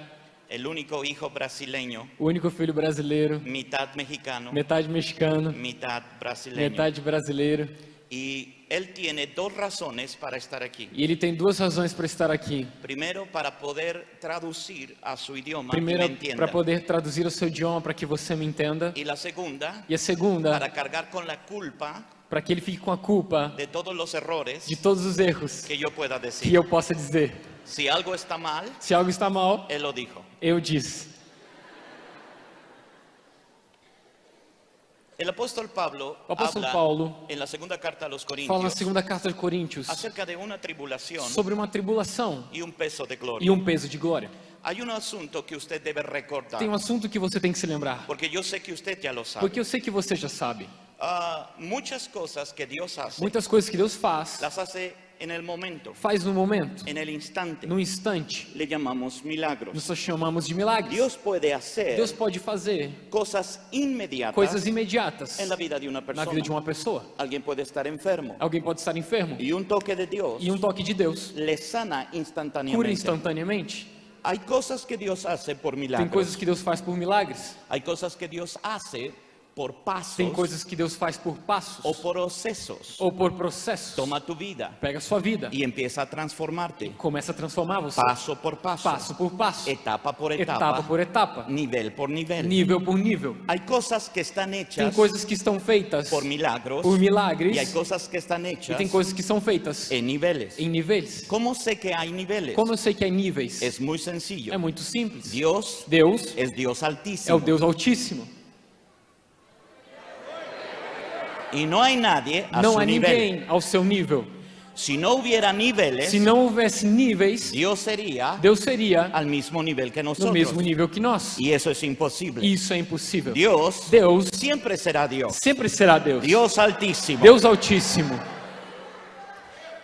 el único hijo brasileño, o único filho brasileiro, mitad mexicano, metade mexicano, mitad brasileño. metade brasileiro. Y él tiene dos razones para estar aquí. E ele tem duas razões para estar aqui. Primero, para poder traducir a su idioma y me Primeiro, entienda. para poder traduzir o seu idioma para que você me entenda. Y la segunda, E a segunda, para cargar con la culpa para que ele fique com a culpa de todos los errores de todos os erros que yo pueda que decir. eu possa dizer. Si algo está mal, Se algo está mal, él lo dijo. eu disse. El apóstol Pablo O apóstolo habla Paulo en la segunda carta a los Fala na Corintios segunda carta de Coríntios acerca de una tribulación sobre uma tribulação y un peso de e gloria. um peso de glória. Hay un asunto que usted debe recordar, Tem um assunto que você tem que se lembrar, porque yo sé que usted ya lo sabe. porque eu sei que você já sabe. Muchas cosas que Dios hace, Muitas coisas que Deus faz, las hace en el momento, faz no momento, en el instante. no instante. Le llamamos milagros. Nós chamamos de milagres. Dios puede hacer Deus pode fazer cosas inmediatas coisas imediatas en la vida de una na persona. vida de uma pessoa. Alguien puede estar enfermo Alguém pode estar enfermo y un toque de Dios e um toque de Deus le sana cura instantáneamente. instantaneamente. Hay cosas que Dios hace por Tem milagros. coisas que Deus faz por milagres. Hay cosas que Dios hace por pasos Tem coisas que Deus faz por passos o procesos. ou por processos. Toma tu vida Pega a sua vida y empieza a transformarte começa a transformar você, paso por paso, passo por passo, etapa por etapa etapa, por etapa, nivel por nivel. nível por nível. Hay cosas que están Tem hechas coisas que estão feitas por milagros por y hay milagres cosas que están e hechas tem coisas que são feitas en niveles. em níveis. ¿Cómo sé que hay niveles? Como eu sei que há níveis? Es muy sencillo. É muito simples. Dios Deus es Dios é o altísimo Deus Altíssimo. y no hay nadie a Não su há nivel. ninguém ao seu nível. Si no hubiera niveles, Se não houvesse níveis, Dios sería Deus seria al mismo nivel que no nosotros. mesmo nível que nós. Y eso es imposible. Isso é impossível. Dios Deus siempre será Dios. sempre será Deus. Dios altísimo. Deus Altíssimo.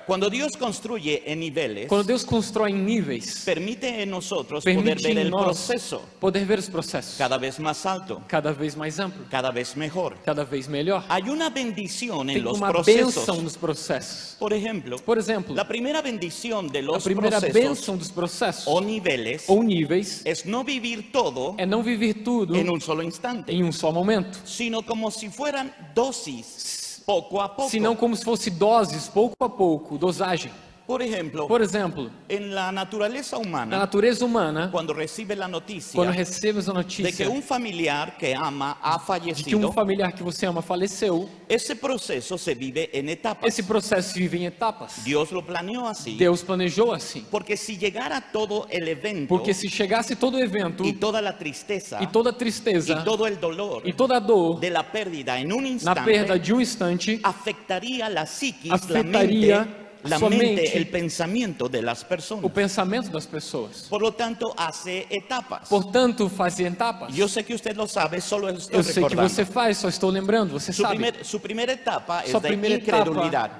Cuando Dios construye en niveles, Quando Deus constrói em níveis, permite en nosotros poder permite ver em el nós proceso poder ver os processos cada vez más alto, cada vez mais amplo, cada vez mejor. cada vez melhor. Hay una bendición en Tem los uma procesos. bênção nos processos. Por ejemplo, Por exemplo, la primera bendición de a los primeira procesos bênção dos processos o niveles ou níveis es no vivir todo é não viver tudo en un solo instante, em um só momento, sino como si fueran dosis, poco a poco. senão como se fosse doses, pouco a pouco, dosagem. Por ejemplo, Por exemplo, en la naturaleza na humana, natureza humana, cuando recibe la noticia quando recebes a de que notícia un familiar que ama ha de que fallecido, um familiar que você ama faleceu, ese proceso se vive en etapas. esse processo se vive em etapas. Dios lo planeó así, Deus planejou assim. porque si llegara todo el evento Porque se chegasse todo o evento y toda la tristeza e toda a tristeza y todo el dolor e toda a dor de la pérdida en un na perda instante, de um instante afectaría la psiquis, afetaria la sua mente, mente, el pensamiento de las o personas. pensamento das pessoas. Por lo tanto, hace etapas. Portanto, fazia etapas. Yo sé que usted lo sabe, solo estoy Eu sei que recordando. você faz, só estou lembrando, você Su, sabe. su primera etapa es Sua de primeira etapa incredulidad.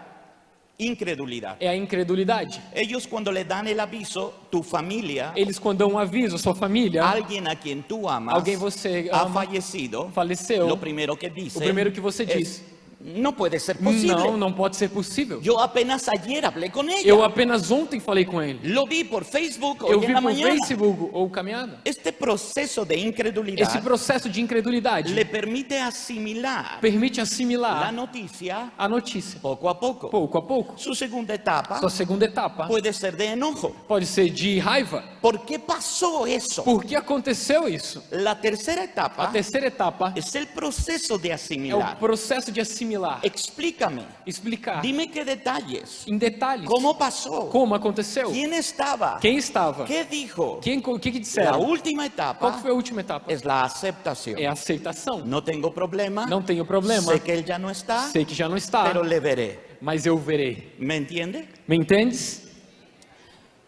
Incredulidad. É a incredulidade. Ellos cuando le dan el aviso, tu familia, Eles quando dão um aviso à sua família, alguien a quien tú amas, alguém você ha ama, fallecido, faleceu, lo primero que dice o primeiro que você es, diz, no puede ser posible. não pode ser possível. Yo apenas ayer hablé con ella. Eu apenas ontem falei com ele. Lo vi por Facebook Eu hoy en vi la por mañana. Facebook ou caminhada. Este proceso de incredulidad Esse processo de incredulidade le permite asimilar permite la assimilar noticia a notícia, poco a poco. pouco a pouco. Su segunda etapa Sua segunda etapa puede ser de enojo. pode ser de raiva. ¿Por qué pasó eso? Por que aconteceu isso? La tercera A etapa terceira etapa es el proceso de é o asimilar. processo de assimilar, Explícame, explicar dime qué detalles, em detalhes cómo pasó, como aconteceu, quién estaba, quem estava, qué dijo. o que La disseram. última Qual etapa que foi a última etapa? es la aceptación. É a aceitação. No tengo problema, Não tenho problema, sé que él ya no está, sei que já não está, pero le veré. mas eu verei. ¿Me entiende? Me entendes?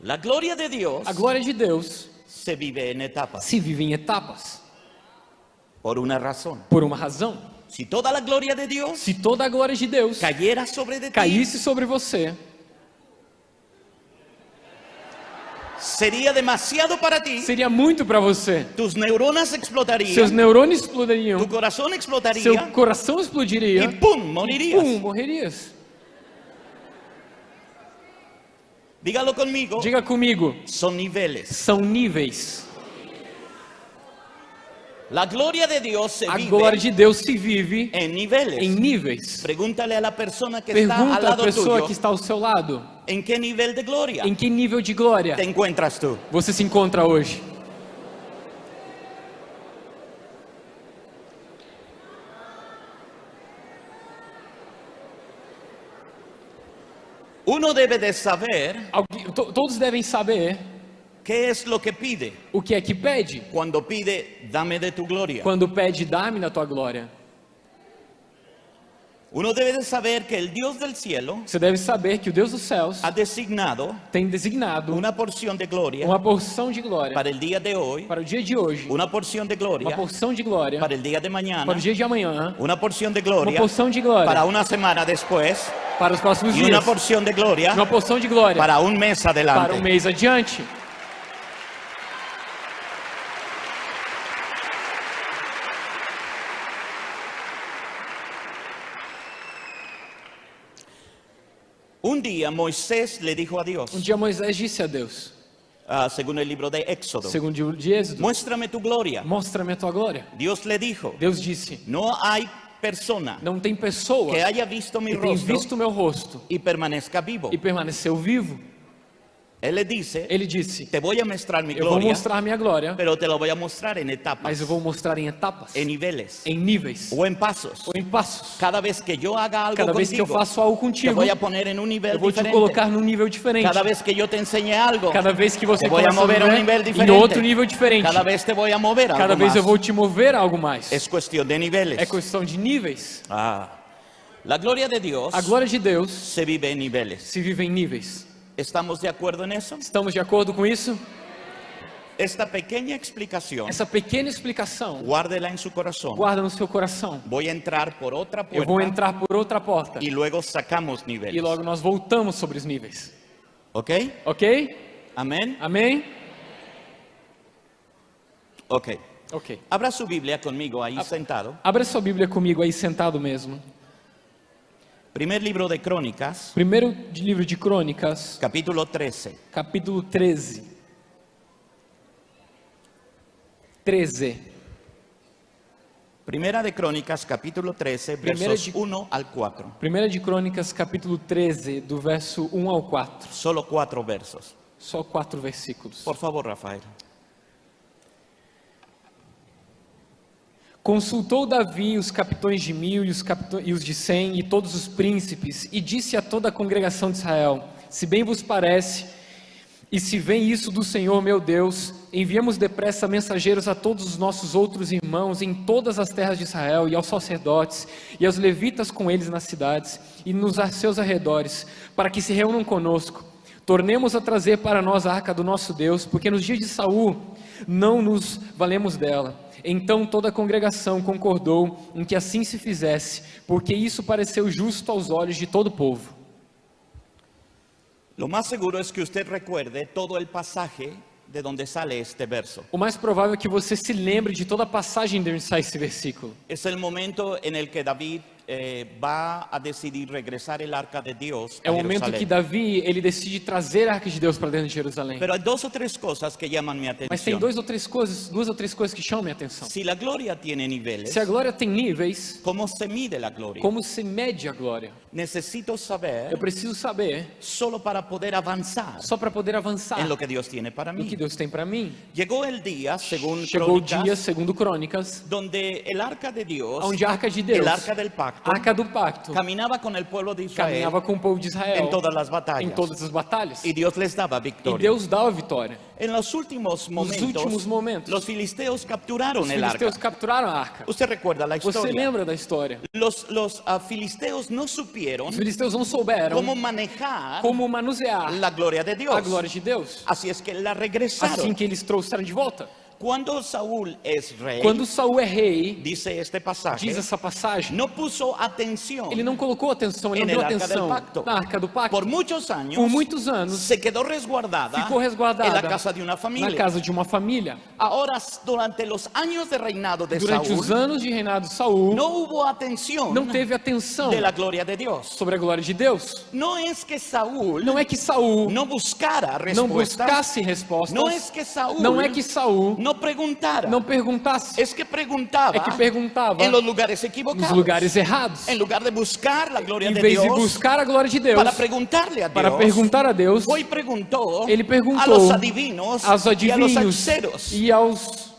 La gloria de Dios A glória de Deus se vive en etapas, se vive em etapas, por una razón. por uma razão. Si toda la gloria de Dios Se toda a glória de Deus cayera sobre de ti, caísse sobre você, sería demasiado para ti. seria muito para você. Tus neuronas explotarían, Seus neurônios explodiriam, tu corazón seu explotaría coração y explodiria, ¡pum! morirías. morrerias. Dígalo conmigo, Diga comigo, son niveles. são níveis. La gloria de Dios se A vive glória de Deus se vive en niveles. em níveis. Pregúntale a la persona que está al Pergunta à lado pessoa tuyo, que está ao seu lado, ¿en qué nivel de gloria em que nível de glória te encuentras tú? você se encontra hoje? Uno debe de saber Todos devem saber qué es lo que pide. o que é que pede. Cuando pide, dame de tu gloria. Quando pede, dá-me da tua glória. Uno debe de saber que el Dios del cielo Você deve saber que o Deus dos céus ha designado tem designado una porción de gloria uma porção de glória para el día de hoy, para o dia de hoje, una porción de uma gloria porção de glória para el día de mañana, para o dia de amanhã, una porción de uma gloria porção de glória para una semana después para os próximos y una dias, porción de gloria uma porção de glória para un mes para adelante. um mês adiante. Un día Moisés le dijo a Dios, Um dia Moisés disse a Deus, según el libro de Éxodo, segundo o livro de Êxodo, muéstrame tu gloria. mostra-me a tua glória. Dios le dijo, Deus disse, no hay persona não tem pessoa que haya visto mi que tenha rostro visto o meu rosto y permanezca vivo. e permaneceu vivo. Él le dice, Ele disse, te voy a mostrar mi eu vou gloria, mostrar minha glória, pero te lo voy a mostrar en etapas, mas eu vou mostrar em etapas, en niveles em níveis o en pasos. ou em passos. Cada vez que yo haga algo Cada vez que eu contigo, faço algo te contigo, voy a poner en un nivel eu vou te diferente. colocar num nível diferente. Cada vez que yo te enseñe algo, Cada vez que você te voy a começa a mover a un nivel mover em diferente. outro nível diferente. Cada vez te voy a mover algo Cada vez más. eu vou te mover a algo mais. Es cuestión de niveles. É questão de níveis. La gloria de Dios A glória de Deus se vive en niveles. se vive em níveis. ¿Estamos de acuerdo en eso? Estamos de acordo com isso? Esta pequeña explicación, Essa pequena explicação, guárdela en su corazón. guarda no seu coração. Voy a entrar por otra Eu vou puerta entrar por outra porta y luego sacamos e niveles. logo nós voltamos sobre os níveis. ¿Ok? Ok? Amén. Amém? Ok. Ok. Abra su Biblia conmigo ahí sentado. Abra sua Bíblia comigo aí sentado mesmo. Primer libro de Crónicas, Primeiro livro de Crônicas, capítulo 13. capítulo 13. 13. Primera de Crónicas, capítulo 13, Primera versos de- 1 al 4. Primeira de Crônicas, capítulo 13, do verso 1 ao 4. Solo 4 versos. Só 4 versículos. Por favor, Rafael. Consultou Davi os capitões de 1000 e os de 100 e todos os príncipes, e disse a toda a congregação de Israel: se bem vos parece, e se vem isso do Senhor meu Deus, enviamos depressa mensageiros a todos os nossos outros irmãos em todas as terras de Israel, e aos sacerdotes, e aos levitas com eles nas cidades, e nos seus arredores, para que se reúnam conosco. Tornemos a trazer para nós a arca do nosso Deus, porque nos dias de Saul não nos valemos dela. Então toda a congregação concordou em que assim se fizesse, porque isso pareceu justo aos olhos de todo o povo. Lo más seguro es que usted recuerde todo el pasaje de donde sale este verso. O mais provável é que você se lembre de toda a passagem de onde sai esse versículo. Es el momento en el que David va a decidir regresar el arca de Dios É a o momento que Jerusalén. Davi, ele decide trazer a arca de Deus para dentro de Jerusalém. Pero hay dos o tres cosas que llaman mi Mas tem atención. duas ou três coisas que chamam minha atenção. Si la gloria tiene niveles, Se a glória tem níveis, ¿cómo se mide la gloria? como se mede a glória? Necesito Eu saber preciso saber, solo para poder avanzar só para poder avançar en lo que Dios tiene para no que mí. Deus tem para mim. Llegó el día, según Chegou o Crónicas, dia, segundo Crônicas, donde el arca de Dios, onde a arca de Deus, el arca del pacto, a arca do pacto, caminaba con el pueblo de Israel caminhava com o povo de Israel en todas las em batallas. todas as batalhas. Y Dios les daba E victoria. Deus dá a vitória. En los últimos últimos momentos, los filisteos capturaron Os el arca. filisteus capturaram a arca. Usted recuerda la Você historia. lembra da história? Los filisteos no supieron Os filisteus não souberam cómo manejar como manusear la gloria de Dios. a glória de Deus. Así es que la regresaron. Assim que eles trouxeram de volta. Cuando Saúl es rey, Quando Saul é rei, dice este pasaje, diz essa passagem, no puso atención. ele não colocou atenção, ele En não deu el arca atenção del pacto. na arca do pacto. Por muchos años, Por muitos anos, se quedó resguardada, ficou resguardada en la casa de una na familia. casa de uma família. Ahora, durante los años de reinado de Durante os Saúl, anos de reinado de Saul, no hubo atención não teve atenção de la gloria de Dios. sobre a glória de Deus. No es que Saúl Não é que Saul no buscara não respuestas. buscasse respostas. No es que Saúl Não é que Saul no no preguntara. não perguntasse. Es que preguntaba É que perguntava en los lugares nos equivocados. lugares errados. En lugar de buscar la gloria Em de vez de Dios, buscar a glória de Deus, para preguntarle a para Dios, perguntar a Deus, hoy preguntó ele a perguntou los adivinos aos y a los adivinhos hechiceros. e aos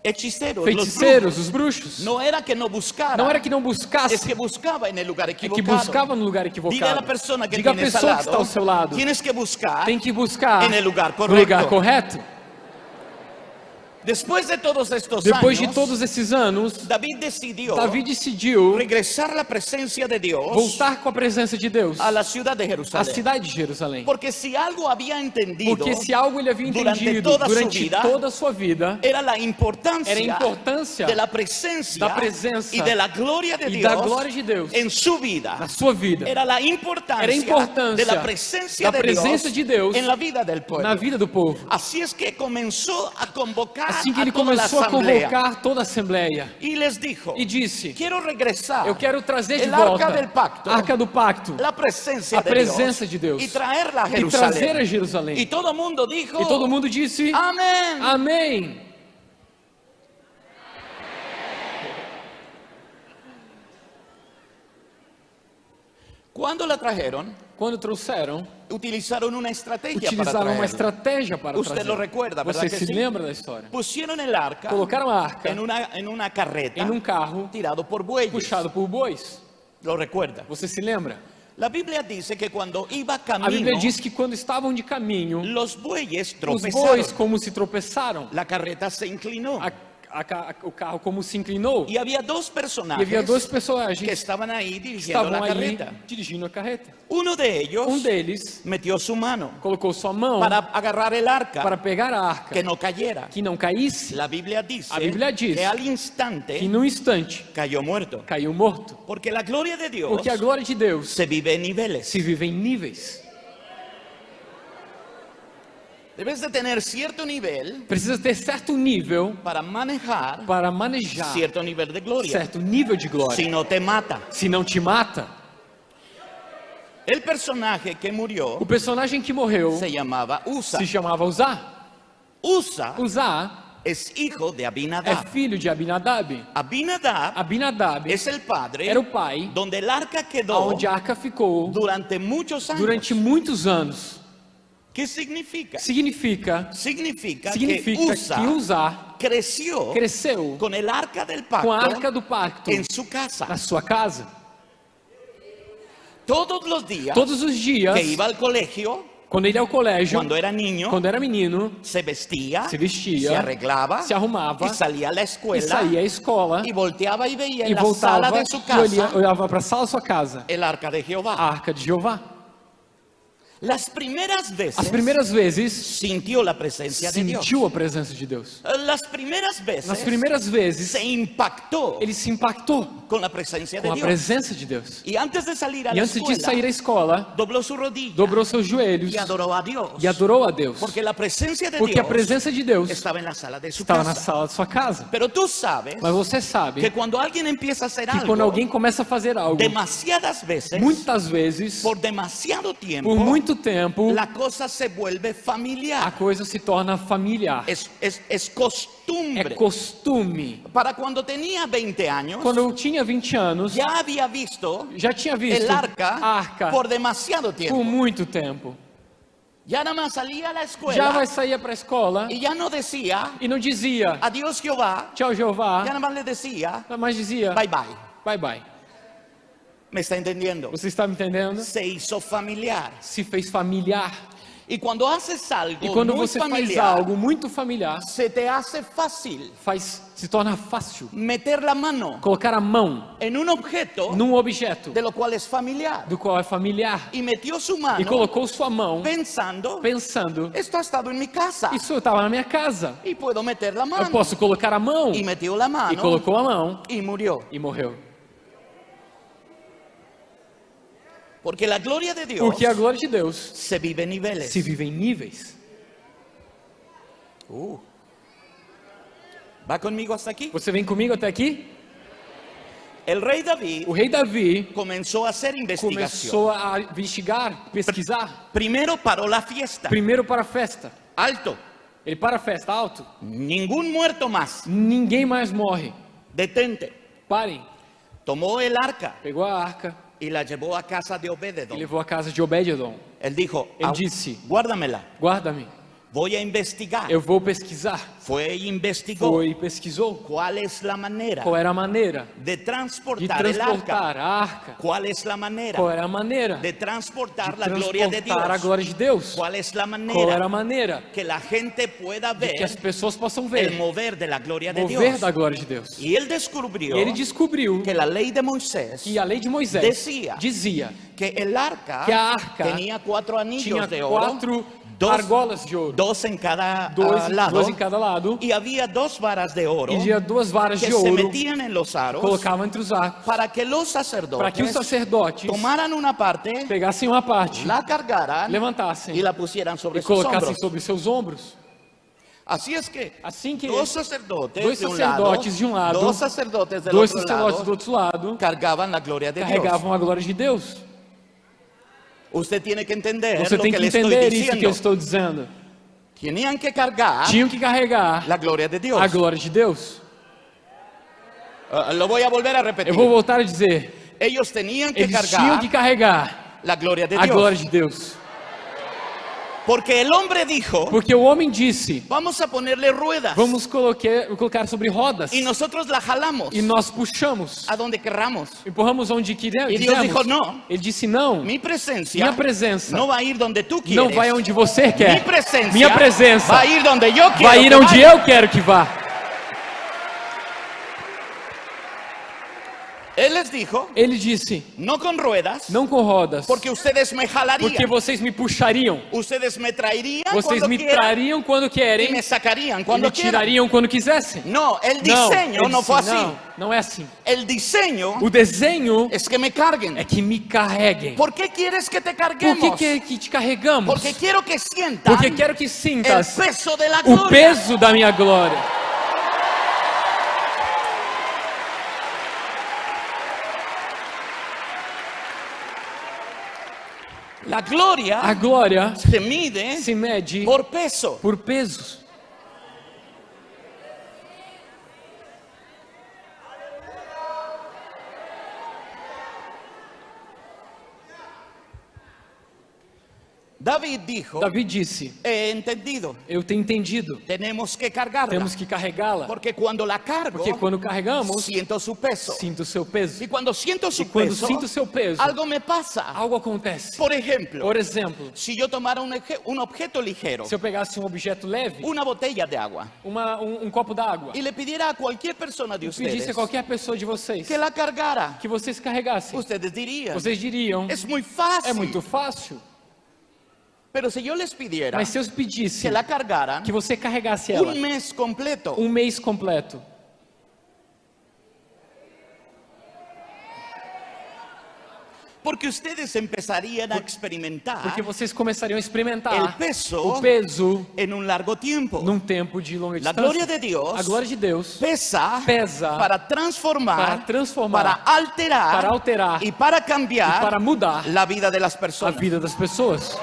Hechiceros, los feiticeiros, brujos. os bruxos. No era que no buscara, Não era que não buscasse, es que buscaba en el lugar é que equivocado. buscava no lugar Diga a equivocado. la persona que Diga a tienes al pessoa que está lado, ao seu lado, tienes que buscar tem que buscar en el lugar no correcto. lugar correto. Después de todos estos Depois de años, todos esses anos, David decidió Davi decidiu regresar a la presencia de Dios voltar com a presença de Deus a la ciudad de à Jerusalén. cidade de Jerusalém. Porque si algo había entendido Porque se algo ele havia durante entendido toda su durante vida, toda a sua vida, era la importancia, era a importância de la presencia, da presença y de la gloria de e Dios da glória de Deus en su vida. na sua vida, Era la importancia, Era a importância de la presencia, da presença de Deus en la vida del pueblo. na vida do povo. Así es que comenzó a convocar Assim que a ele toda la começou a asamblea convocar toda a assembleia y les dijo: e disse: quiero regresar eu quero trazer de el arca volta del pacto, a Arca do Pacto, la presencia, a presença de Deus, y traerla a e trazer a Jerusalén. Jerusalém. Y todo el mundo dijo: E todo mundo disse: amén. Amém. Cuando la trajeron, Quando trouxeram, utilizaron una estrategia para utilizaram uma traerla. estratégia para Usted trazer. lo recuerda, ¿verdad Você que se sí? lembra da história? Pusieron el arca Colocaram a arca en una carreta em um carro tirado por bueyes. puxado por bois. Lo recuerda. Você se lembra? La Biblia dice que cuando iba A camino, Bíblia diz que quando estavam de caminho, los bueyes os tropezaron. bois como se tropeçaram, La carreta se inclinó. o carro como se inclinou, Y había dos e personajes havia dois que personagens estaban ahí que dirigiendo estavam la aí carreta. dirigindo a carreta. Uno de ellos Um deles metió su mano colocou sua mão para agarrar el arca, para pegar a arca, que no cayera. que não caísse, La Biblia dice A Bíblia diz que al instante que num instante cayó muerto. caiu morto. Porque la gloria de Dios Porque a glória de Deus se vive en niveles. se vive em níveis. Debes de tener cierto nivel Precisa ter certo nível para manejar para manejar cierto nivel de gloria. certo nível de glória. Si no te mata. Se não te mata, El personaje que murió o personagem que morreu se llamaba Usa. se chamava Uzá. Usa Uzá es hijo de é Abinadab. filho de Abinadab. Abinadab Abinadab es el padre era o pai donde el arca quedó onde a arca ficou durante muchos años. durante muitos anos. ¿Qué significa? Significa Significa que que Uzá creció cresceu con el arca del com a arca pacto do pacto en su casa. na sua casa. Todos los días Todos os dias, que iba al colegio, quando ele ia ao colégio, cuando era niño, quando era menino, se vestía, se vestia, se arreglaba, se arrumava, y salía a la e escuela saía à escola y volteaba y veía e en la sala voltava de su e olhava casa para a sala da sua casa, el arca de Jehová. a arca de Jeová. Las primeras veces As primeiras vezes sintió la presencia de Dios. sentiu a presença de Deus. Las primeras Nas veces primeiras vezes se impactó ele se impactou con la presencia de com a Dios. presença de Deus. Y antes de salir a E la antes de escuela, sair à escola, dobló su rodilla dobrou seus joelhos y adoró a Dios. e adorou a Deus. Porque la presencia de Porque a Dios presença de Deus estaba en la sala de su estava na casa. sala de sua casa. Pero tú sabes Mas você sabe que cuando alguien empieza a hacer que quando algo, alguém começa a fazer algo, demasiadas veces, muitas vezes, por demasiado tiempo, por muito tempo, la cosa se vuelve a familiar. coisa se torna familiar. Es É costumbre. costume. Para cuando tenía 20 años, Quando eu tinha 20 anos, ya había visto já tinha visto el arca, a arca por demasiado tiempo. por muito tempo. Ya nada más salía a la Já escuela vai sair para a escola y ya no decía e não dizia adiós Jehová, tchau ya Jeová, nada más le decía mas dizia bye bye. bye bye. ¿Me está entendiendo? Você está me entendendo? Se hizo familiar. Se fez familiar. Y cuando haces algo E quando muy você faz familiar, algo muito familiar, se te hace fácil se torna fácil meter la mano colocar a mão en un objeto num objeto de lo cual es familiar. do qual é familiar Y metió su e mano colocou sua mão pensando, pensando: esto ha estado en mi casa isso estava na minha casa, y puedo meter la eu mano. posso colocar a mão. Y metió la E mano colocou a mão y murió. e morreu. Porque la gloria de Dios Porque a glória de Deus se vive en niveles. se vive em níveis. ¿Va conmigo hasta aquí? Você vem comigo até aqui? El rey David O rei Davi comenzó a hacer investigación. começou a investigar, pesquisar. Primero paró la fiesta. Primeiro para a festa. Alto. Ele para a festa alto, ningún muerto más. ninguém mais morre. Detente. Parem. Tomó el arca Pegou a arca y la llevó a casa de e Obededom. levou à casa de Obed-edom. Él dijo, Él disse, guárdamela, guarda-me, voy a investigar. eu vou pesquisar. Fue e investigó Foi e pesquisou cuál es la manera qual era a maneira de de transportar el arca. transportar a arca. ¿Cuál es la manera Qual era a maneira de de transportar la gloria de transportar a Dios? glória de Deus? ¿Cuál es la Qual era manera a maneira que la gente pueda de que as ver pessoas possam el ver mover de la gloria de mover Dios? da glória de Deus? Y él descubrió E ele descobriu que la ley de Moisés que a lei de Moisés Decía dizia que el arca que a arca tenía 4 anillos tinha de oro, 4 dos, argolas de ouro, dos en cada dois lado, em cada lado, y había 2 varas de oro e tinha 2 varas que de se ouro, metían en los aros colocavam entre os arcos, para que los para que os sacerdotes sacerdotes tomaran una parte, pegassem uma parte, la cargaran levantassem y la pusieran sobre e sus colocassem hombros. sobre seus ombros. Así es que Assim que 2 sacerdotes dois de un sacerdotes de um lado, 2 sacerdotes del dois otro sacerdotes lado do outro lado cargaban la gloria de Dios. carregavam a glória de Deus. Usted tiene que entender Você lo tem que que le estoy entender isso que eu diciendo. estou dizendo. Tenían que cargar Tinham que carregar la gloria de Dios. a glória de Deus. Lo voy a volver a repetir. Eu vou voltar a dizer, Ellos tenían que eles tinham que carregar la gloria de a glória Dios. de Deus. Porque el hombre dijo, Porque o homem disse, vamos a ponerle ruedas. vamos colocar sobre rodas. Y nosotros la jalamos E nós puxamos, a donde querramos. empurramos onde quisemos. E Deus dijo, "Não." Ele disse não. Mi presencia Minha presença no va a ir donde tú quieres. não vai onde você quer. Mi presencia Minha presença va a ir donde yo quiero. vai ir que onde vaya. eu quero que vá. Él les dijo, Ele disse, no con ruedas, não com rodas, porque ustedes me jalarían. porque vocês me puxariam. Ustedes me traerían Vocês cuando me quieran trariam quando y querem me sacarían e cuando me quieran. tirariam quando quisessem. No, el Não, diseño ele no disse, fue así. não, não é assim. El diseño O desenho es que me carguen. é que me carreguem. ¿Por qué quieres que te Por carguemos? que te carregamos? Porque quiero que sientan Porque quero que el sintas peso de la o gloria. peso da minha glória. La gloria A glória se mide se mede por peso. por pesos. David dijo, Davi disse, he entendido, eu tenho entendido, tenemos que cargarla. temos que carregá-la. Porque cuando la cargo, Porque quando carregamos, siento su peso. sinto o seu peso. Y cuando siento su E quando peso, sinto o seu peso, algo me pasa. algo acontece. Por ejemplo, Por exemplo, si yo tomara un objeto ligero, se eu pegasse um objeto leve, una botella de agua, um copo d'água, y le pidiera a cualquier persona de e pedisse ustedes a qualquer pessoa de vocês que la cargara, que vocês carregassem, ustedes dirían, vocês diriam, es muy fácil. é muito fácil. Pero si yo les pidiera Mas se eu pedisse que la cargaran que você carregasse ela un mes completo, um mês completo, porque ustedes empezarían a experimentar porque vocês começariam a experimentar el peso o peso en un largo tiempo. num tempo de longa La distância. gloria de Dios A glória de Deus pesa para transformar, transformar, para alterar, e y para cambiar para mudar la vida de las a personas. vida das pessoas.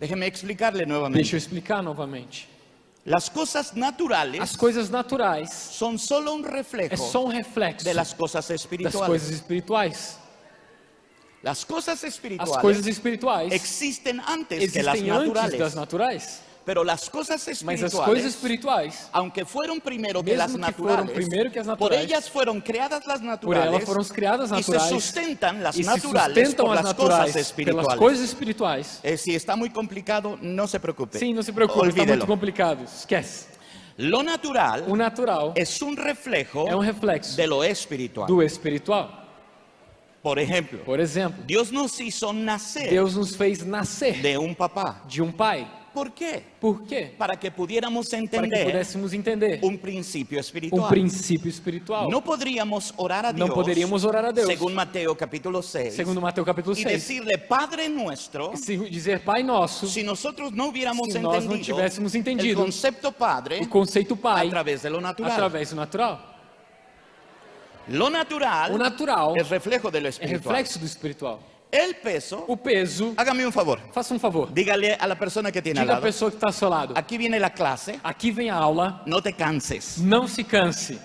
Déjeme explicarle nuevamente. Deixa eu explicar novamente. Las cosas naturales As coisas naturais son solo un reflejo é só um reflexo de las cosas das espirituales. coisas espirituais. Las cosas As espirituales coisas espirituais existen antes que las existem antes naturales. das naturais. Pero las cosas Mas as coisas espirituales, espirituais, aunque fueron primero que mesmo las que foram naturales, primeiro que as por naturais, ellas fueron creadas las por naturales elas foram criadas y se naturais sustentan las e se naturales sustentam por as las cosas naturais pelas espirituales. coisas espirituais. Si está muy complicado, no se preocupe. Sim, não se preocupe, está Olvídelo. muito complicado. Esquece. Lo natural O natural es un reflejo é um reflexo de lo espiritual. do espiritual. Por ejemplo, Por exemplo, Dios nos hizo nacer Deus nos fez nascer de un papá. de um pai. ¿Por quê? Por quê? Para que pudiéramos Para que entender pudéssemos entender un principio um espiritual. princípio espiritual. No podríamos orar a Dios, Não poderíamos orar a Deus, según Mateo capítulo 6, segundo Mateus capítulo y 6, decirle, Padre nuestro, se dizer Pai Nosso, si nosotros no hubiéramos se nós não entendido tivéssemos el entendido concepto Padre o conceito Pai a través de lo natural. através do natural. Lo natural O natural es reflejo de lo é espiritual. reflexo do espiritual. El peso, O peso, hágame un favor, faça um favor. dígale a la persona que tiene al Diga à lado, pessoa que está ao seu lado. aquí viene la clase, Aqui vem a aula. no te canses. Não se canse.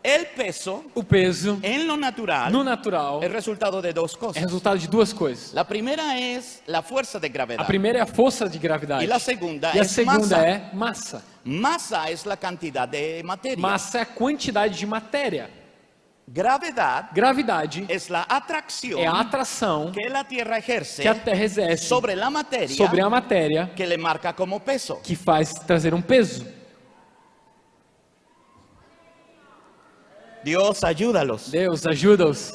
El peso, O peso, en lo natural, no natural, es resultado de dos é cosas. resultado de duas coisas. La primera es la fuerza de A gravedad. primeira é a força de gravidade. Y la segunda E a es segunda masa. é massa. Masa es la cantidad de materia. Massa é a quantidade de matéria. Gravedad Gravidade es la atracción é a atração que la Tierra ejerce que a Terra exerce sobre la materia sobre a matéria que le marca como peso. que faz trazer um peso. Dios, ayúdalos. Deus, ajuda-os.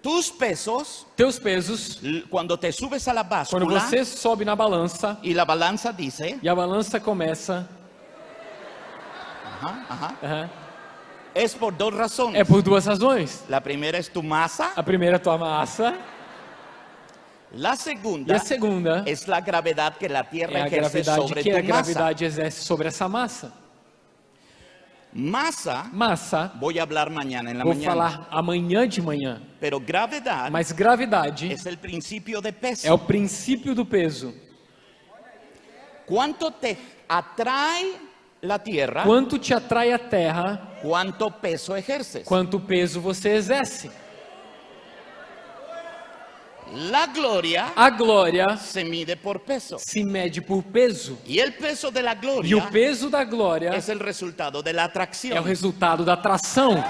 Tus pesos, Teus pesos, cuando te subes a la quando báscula você sobe na balança y la balanza dice, e a balança começa, aham, es por dos razones. é por duas razões. La primera es tu masa, A primeira é a tua massa la e segunda a segunda es la gravedad que la é Tierra a ejerce gravidade sobre que a tu masa. gravidade exerce sobre essa massa. Masa, Massa, voy a hablar mañana en la vou mañana, falar amanhã de manhã, pero gravedad mas gravidade es el principio de peso. é o princípio do peso. ¿Cuánto te atrae la Tierra? Quanto te atrai a terra, ¿Cuánto peso ejerces? quanto peso você exerce. La gloria A glória se mide por peso. se mede por peso. Y el peso de la E o gloria peso da glória es el resultado de la é o atracción. resultado da atração.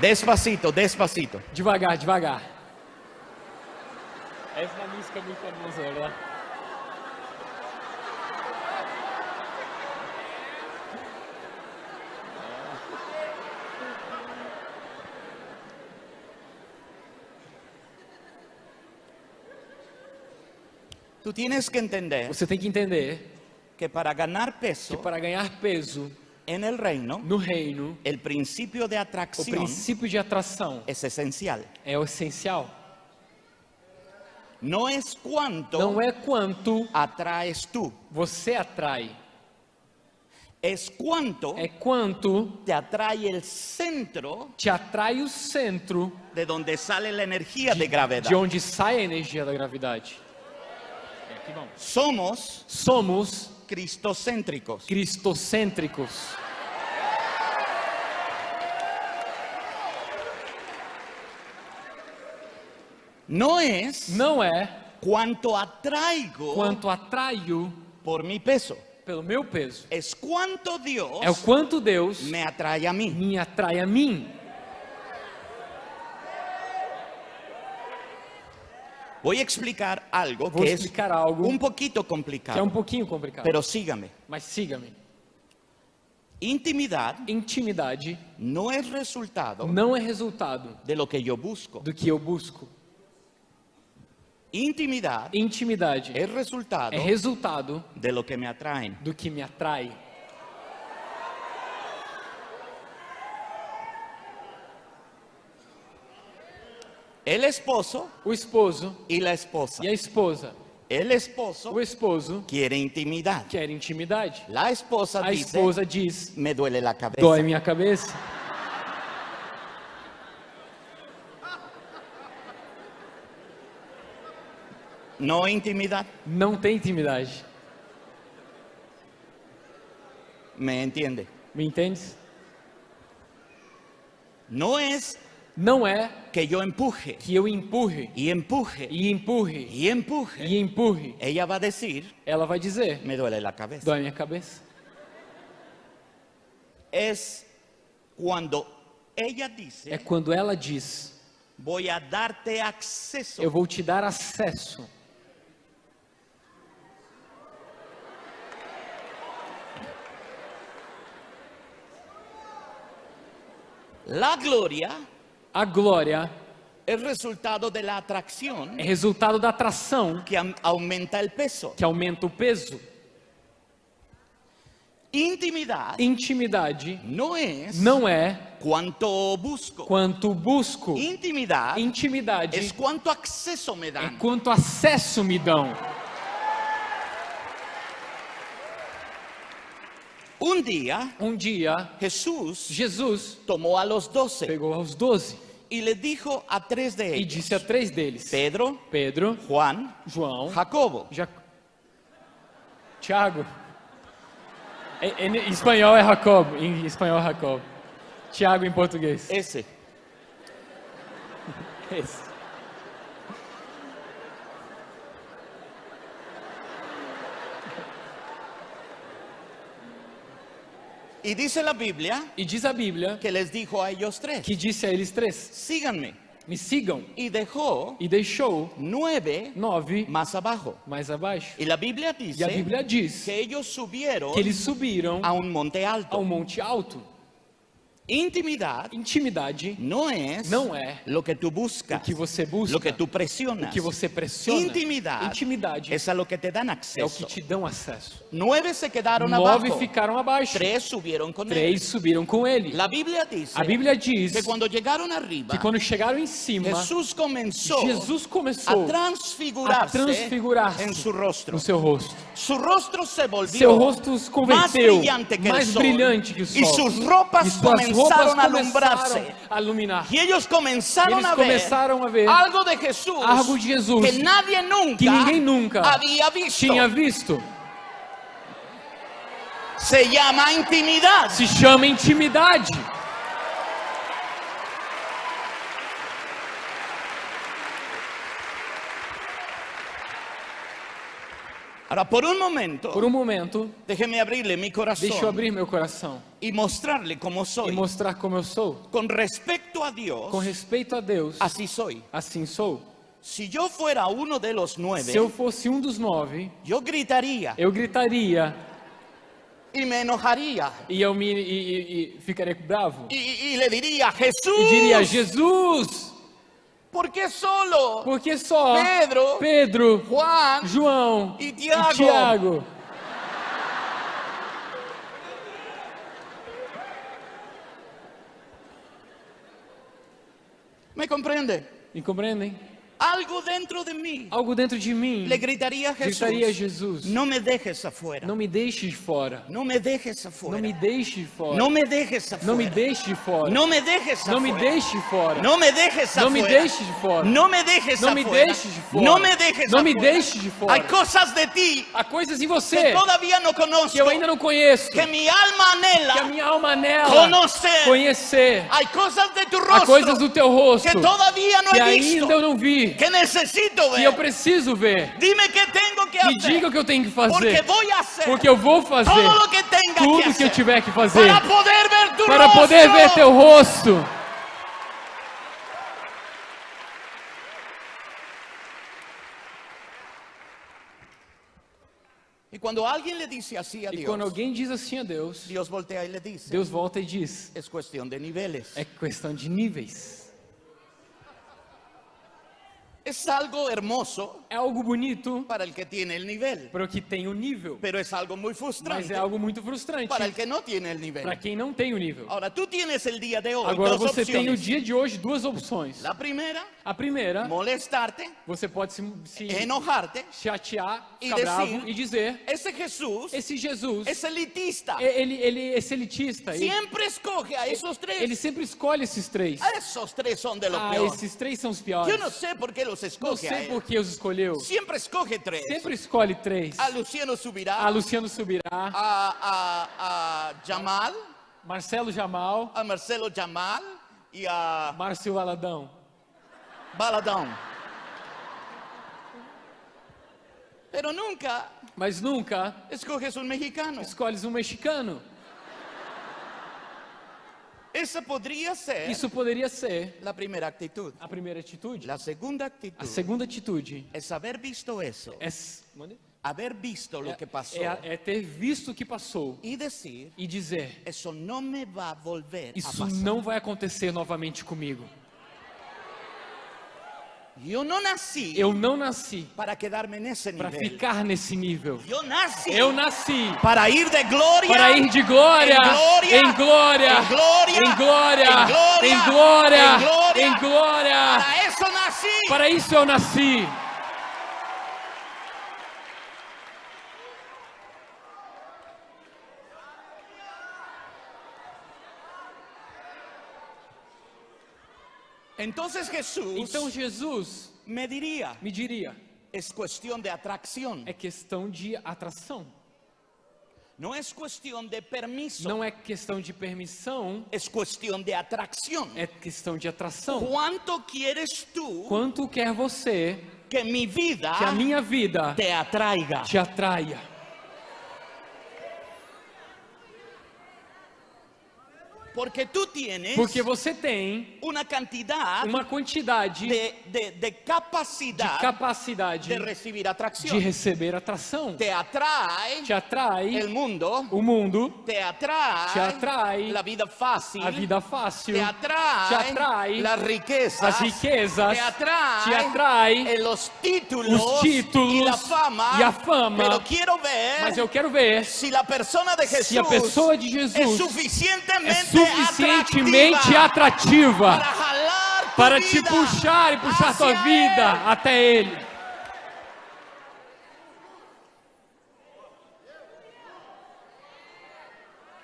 Despacito, despacito. Devagar, devagar. Essa é uma música muito famosa, né? Tú tienes que entender Você tem que entender que para ganar que peso para ganhar peso en el reino, no reino, el principio de o atracción princípio de atração es esencial. é o essencial. No es cuánto Não é quanto atraes tú, você atrai, es cuánto é quanto te atrae el centro te atrai o centro de donde sale la energía de gravedad. de onde sai a energia da gravidade. É, aqui vamos. Somos Cristocéntricos. cristocêntricos. No es Não é cuánto atraigo quanto atraio por mi peso, pelo meu peso, es cuánto Dios é o quanto Deus me atrae a mí. me atrai a mim. Voy a explicar algo Vou que explicar es algo un poquito que é complicado, pouquinho complicado, pero sígame. mas siga-me. Intimidad Intimidade no es resultado não é resultado de lo que yo busco. do que eu busco. Intimidad Intimidade es resultado é resultado de lo que me atraen. do que me atrai. El esposo O esposo y la esposa. e a esposa. El esposo O esposo quiere intimidad. quer intimidade. La esposa A dice, esposa diz: me duele la cabeza. dói minha cabeça. No intimidad. Não tem intimidade. ¿Me entiende? Me entendes? No es Não é que yo empuje que eu empurre y empuje e empurre y empuje. e empurre. Ella va a decir, Ela vai dizer: me duele la cabeza. dói minha cabeça. Es cuando ella dice, É quando ela diz: voy a darte acceso eu vou te dar acesso. La gloria A glória es resultado de la atracción é resultado da atração que aumenta el peso. que aumenta o peso. Intimidad Intimidade no es não é cuánto busco. Quanto busco Intimidad intimidade, es cuánto acceso me é dan. quanto acesso me dão. Un día Um dia, Jesús Jesus tomó a los 12 pegou aos 12 y le dijo a 3 de e ellos, disse a 3 deles: Pedro, Pedro, Juan, João, Jacobo. Tiago. Em espanhol é Jacob, em espanhol é Jacob. Tiago em português. Ese. Esse. Y dice la Biblia E diz a Bíblia que les dijo a ellos 3, que disse a eles 3: síganme. me sigam. Y dejó E deixou 9 9 más abajo. mais abaixo. Y la Biblia E a dice Bíblia diz que ellos subieron que eles subiram a un monte alto. ao monte alto. Intimidad Intimidade no es não é lo que tú buscas, o que você busca, lo que tú presionas. o que você pressiona. Intimidad Intimidade es a lo que te dan é o acceso. que te dão acesso. 9 se quedaron 9 abajo, ficaram abaixo. 3 subieron con él. 3 subiram com ele. La Biblia dice A Bíblia diz que cuando llegaron arriba, que quando chegaram em cima, Jesús comenzó Jesus a começou transfigurarse, a transfigurar-se en su rostro. no seu rosto. Su rostro se volvió Seu rosto se más converteu brillante que mais el sol, brilhante que o sol. y sus ropas E suas roupas comenzaron a começaram alumbrarse. a iluminar. Y ellos comenzaron Eles a ver começaram a ver algo de Jesús, algo de Jesus que nadie nunca, que ninguém nunca había visto. tinha visto. Se llama intimidad. Se chama intimidade. Ahora, por un momento, Por um momento, déjeme abrirle mi corazón deixa eu abrir meu coração y mostrarle cómo e soy. mostrar como eu sou. Con respecto a Dios, Com respeito a Deus, así soy. assim sou. Si yo fuera uno de los 9, Se eu fosse um dos 9, yo gritaría eu gritaria y me enojaría e eu me ficaria bravo y le diría, e Jesús, diria: Jesus, ¿por qué solo porque só Pedro, Pedro, Juan João e e Tiago? Tiago? ¿Me comprende? Me compreendem? Algo dentro de mí Algo dentro de mim le gritaría a Jesús, gritaria: Jesus, no me dejes afuera, não me deixe de fora. no me dejes Não afuera, me deixe de fora. no me dejes afuera, Não me deixe de fora. no me dejes Não me afuera, deixe de fora. no me dejes Não me afuera, deixe de fora. no me dejes Não me afuera, deixe de fora. no me dejes Não me afuera. deixe de fora. Hay cosas de ti Há coisas em que você todavía no conozco, que eu ainda não conheço, que mi alma que a anhela minha alma anela conocer. conhecer. Hay cosas de tu Há rostro coisas do teu rosto que todavía no que he visto, ainda eu não vi, que necesito que eu ver. preciso ver. Dime qué tengo que Me hacer, diga o que eu tenho que porque fazer, voy a hacer porque eu vou fazer todo lo que tenga que tudo que eu hacer tiver que fazer para poder ver tu para rostro. poder ver teu rosto. Y cuando alguien le dice así a E Dios, quando alguém diz assim a Deus, Dios voltea y le dice, Deus volta e diz: es cuestión de niveles. é questão de níveis. Es algo hermoso É algo bonito para el que tiene el nivel, para o que tem o nível, pero es algo muy mas frustrante é algo muito frustrante para el que no tiene el nivel. para quem não tem o nível. Ahora, tú tienes el día de hoy Agora dos você tem o opciones. dia de hoje duas opções. La primera, A primeira, molestarte, você pode se enojarte chatear, E ficar bravo decir, e dizer: ese Jesús esse Jesus, es elitista. ele é elitista. Siempre escoge a esos tres. Ele sempre escolhe esses três. Esos tres son de lo Ah, peor. esses três são os piores. Yo no sé por qué los Não escoge a sei él. por que os escolheu. Siempre escoge tres. Sempre escolhe três. A Luciano Subirá, A Luciano Subirá, a Jamal, Marcelo Jamal, a Marcelo Jamal y a Márcio Aladão. Baladão. Pero nunca Mas nunca escoges un mexicano. escolhes um mexicano. Esa podría ser Isso poderia ser la primera actitud. a primeira atitude. La segunda A actitud segunda atitude es haber visto eso, mande? haber visto lo que pasó é ter visto o que passou y decir, e dizer: eso no me va a volver a isso pasar. não vai acontecer novamente comigo. Yo no nací Eu não nasci para quedarme nesse para nível. ficar nesse nível. Yo nací Eu nasci para ir de glória para ir de glória em glória, em glória, em glória, em glória, em glória, em glória. em glória. Para isso nasci. Para isso eu nasci. Então Jesus Então Jesus me diria, me diria, é questão de atração. é questão de atração. Não é questão de permisso. Não é questão de permissão, É questão de atração. é questão de atração. Quanto queres tu Quanto quer você que mi vida que a minha vida te atraiga? te atraia? Porque tu tienes Porque você tem uma quantidade uma quantidade de capacidade de capacidade de receber atração. de receber atração. Te atrai Te atrai el mundo, o mundo, te atrai a a vida fácil, a vida fácil, te atrai as riquezas, riquezas, te atrai os títulos títulos e a fama. e a fama. Pero quero ver Mas eu quero ver se a pessoa de Jesus se a pessoa de é Jesus suficientemente, suficientemente atrativa para jalar tu para te vida puxar e puxar hacia tua vida Él. até Ele.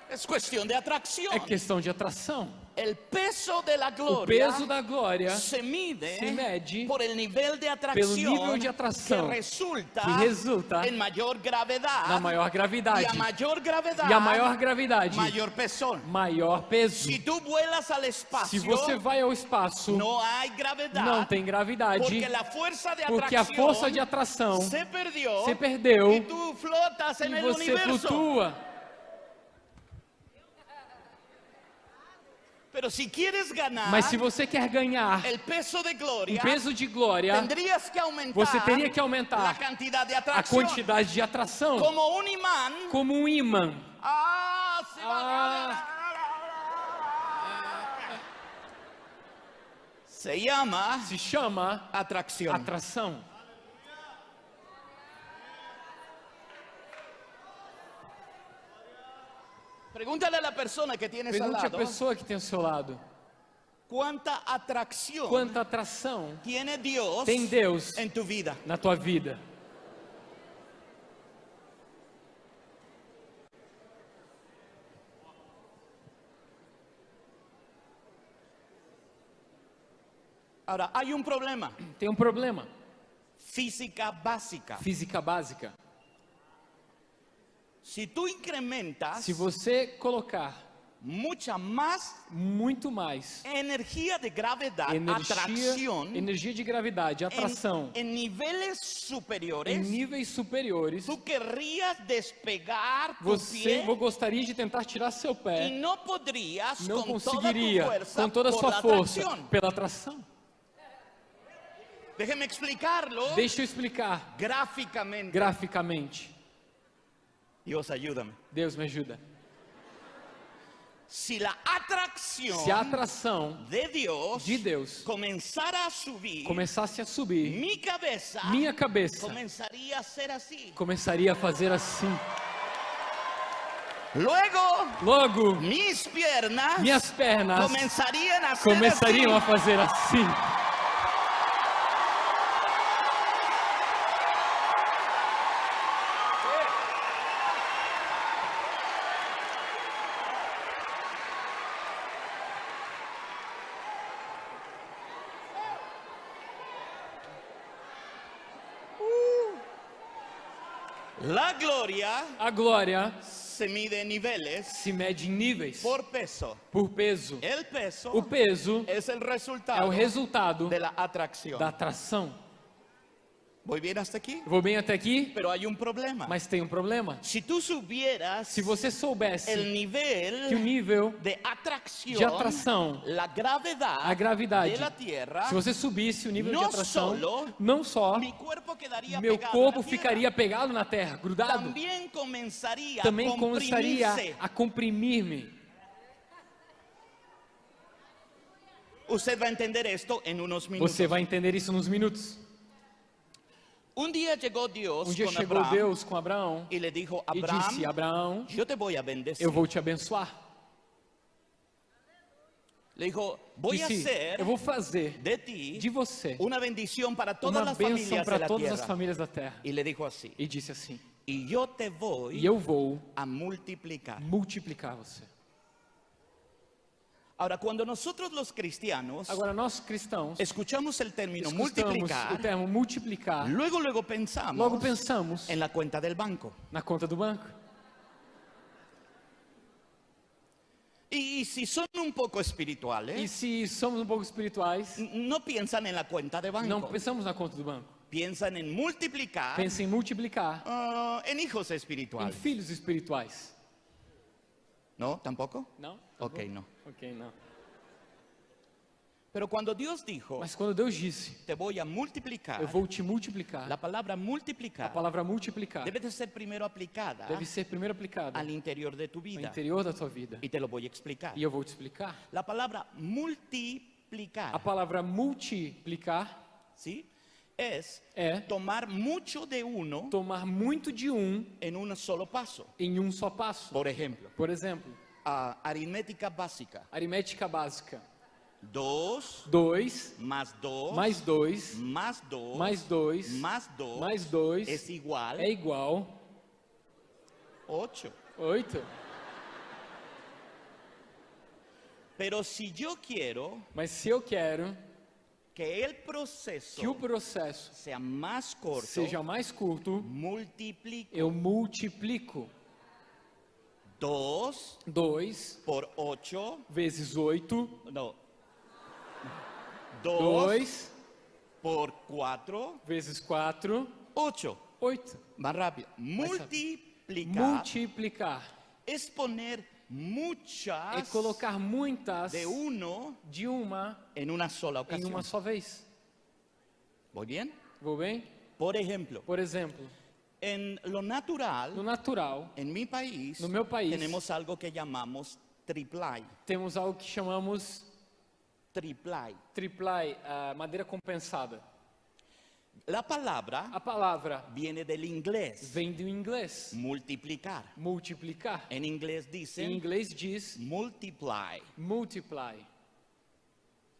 É questão de atração. É questão de atração. O peso de la O glória peso da glória se mede por el nível de pelo nível de atração atração que resulta em maior gravidade na maior gravidade. e a maior gravidade E a maior gravidade, maior peso. maior peso. Se tu vuelas ao espaço, Se você vai ao espaço, não há gravidade. não tem gravidade, Porque a força de atração se perdeu. se perdeu E tu flotas e no você universo. flutua. Pero se quieres ganar Mas se você quer ganhar el peso de glória, um peso de glória, tendrías que aumentar você teria que a aumentar quantidade de a atração. quantidade de atração Como um imã. como um imã. Se chama atração. atração. Pregúntale a la persona que tienes al Pergunte à lado pessoa que tem ao seu lado. quanta atração Quanta atração tem Deus em tu vida. na tua vida? Agora, há problema. Tem um problema. Física básica. Física básica. Se tu incrementas Se você colocar muito mais energia de gravidade, energia de gravidade, atração, em níveis superiores, tu querrias despegar tu você pé gostaria de tentar tirar seu pé, e não poderias não com conseguiria com toda a sua força pela atração. Déjeme explicarlo Deixa eu explicar graficamente. Deus ajuda-me. Deus me ajuda. Se a atração de Deus começasse a subir, minha cabeça começaria a fazer assim. Logo, minhas pernas começariam a fazer assim. A glória se mede em níveis por peso. O peso é o resultado da atração. da atração. Vou bem até aqui? Vou bem até aqui? Pero há problema. Mas tem um problema. Se você soubesse que o nível de atração, a gravidade, se você subisse o nível de atração, não só meu corpo ficaria pegado na terra, grudado, também começaria a comprimir-me. Usted va a entender esto en unos minutos. Você vai entender isso nos minutos. Un día llegó Dios Um dia con chegou Abraham Deus com Abraão y le dijo, e disse: Abraão, yo te voy a bendecir. eu vou te abençoar. Le dijo, voy a Disse: hacer eu vou fazer de ti de você una bendición para todas uma las bênção familias de para la todas as tierra. famílias da terra. Y le dijo así, E disse assim: y yo te voy e eu vou a multiplicar. multiplicar você. Ahora, cuando nosotros los cristianos Agora, nós cristãos escuchamos el término escutamos multiplicar, o termo multiplicar, luego pensamos logo pensamos en la cuenta del banco. na conta do banco. Y si son un poco E espirituales, se somos um pouco espirituais, no piensan en la cuenta de não banco, pensamos na conta do banco. piensan en multiplicar Pensa em multiplicar en hijos em espirituales. filhos espirituais. ¿No? ¿Tampoco? Não? Ok, no. Ok, não. Pero cuando Dios dijo, Mas quando Deus disse: te voy a multiplicar, eu vou te multiplicar, la palabra a multiplicar palavra multiplicar debe de ser primero aplicada deve ser primeiro aplicada al interior de tu no vida. interior da tua vida. Y te lo voy a explicar. E eu vou te explicar. La palabra A multiplicar, palavra multiplicar ¿sí? Es é tomar mucho de uno tomar muito de en un solo paso. em só passo. Por ejemplo, Por exemplo, aritmética básica. aritmética básica. 2 2 más 2 mais 2 más 2 mais 2 más 2 mais 2 es igual é igual 8. 8. Pero si yo quiero Mas se eu quero que el proceso que o processo sea más corto, seja mais curto, multiplico eu multiplico 2 2 por 8, vezes 8, no, 2 2 por 4, vezes 4, 8. 8. Más rápido. Multiplicar Multiplicar es poner é muchas colocar muitas de uno de uma en una sola em ocasión. uma só vez. ¿Voy bien? Vou bem? Por ejemplo, Por exemplo, en lo natural, no natural, en mi país, no meu país, tenemos algo que llamamos triplay. temos algo que chamamos Triplay. triplay, madeira compensada. La palabra A palavra viene del inglés. vem do inglês, Multiplicar. multiplicar. En inglés Em dicen inglês diz multiply. multiply.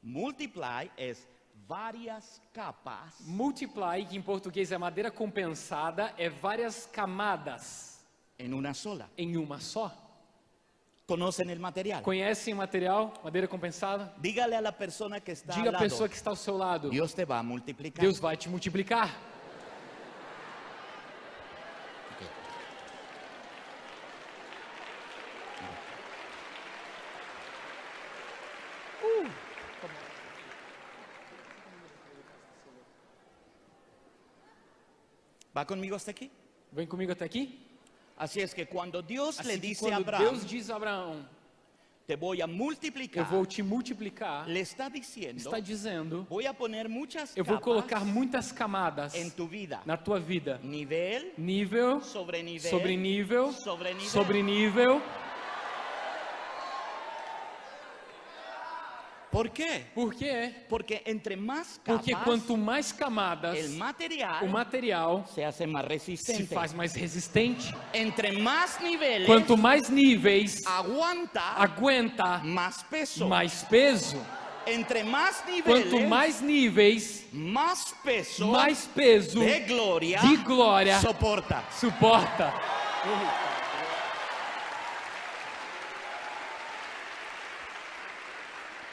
Multiply es varias capas Multiply, que em português é madeira compensada, é várias camadas en una sola. em uma só. ¿Conocen el material? Conhecem o material, madeira compensada? Dígale a la persona que está Diga al a lado, pessoa que está ao seu lado, Dios te va a multiplicar. Deus vai te multiplicar. ¿Va conmigo hasta aquí? Vem comigo até aqui? Así es que cuando Dios le Assim que dice a quando Abraham, Deus diz a Abraão, te voy a eu multiplicar, vou te multiplicar, le está diciendo, está dizendo, voy a poner muchas eu vou capas colocar muitas camadas en tu vida. na tua vida. Nivel Nível, sobre nivel, sobre nível, sobre nivel. sobre nível. ¿Por qué? Por quê? Porque entre más capas, Porque quanto mais camadas, el material o material se hace más se resistente. faz mais resistente. Entre más niveles Quanto mais níveis aguanta aguenta más peso. mais peso. Entre más niveles, Quanto mais níveis, más peso mais peso de gloria, de glória soporta. suporta.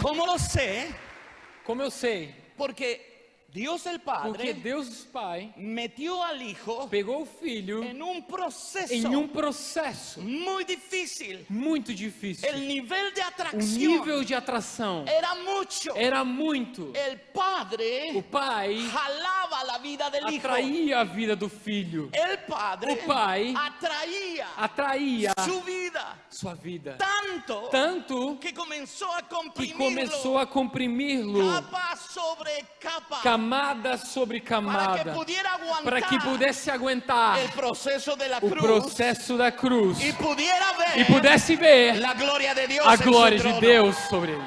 ¿Cómo lo sé? Como eu sei? Porque Dios el Porque Padre Deus Pai metió al Hijo pegou o Filho en un proceso em processo muy difícil. muito difícil. El nivel de O atracción nível de atração era mucho. era muito. El Padre O Pai jalaba la vida del Hijo. atraía a vida do Filho. El Padre O Pai atraía atraía su vida sua vida. tanto Tanto que comenzó a que comprimirlo começou a comprimi-lo capa sobre capa camada sobre para que camada pudiera aguantar para que pudesse aguentar el proceso de la o cruz processo da cruz y pudiera ver e pudesse ver la gloria de Dios a en su glória de trono. Deus sobre ele.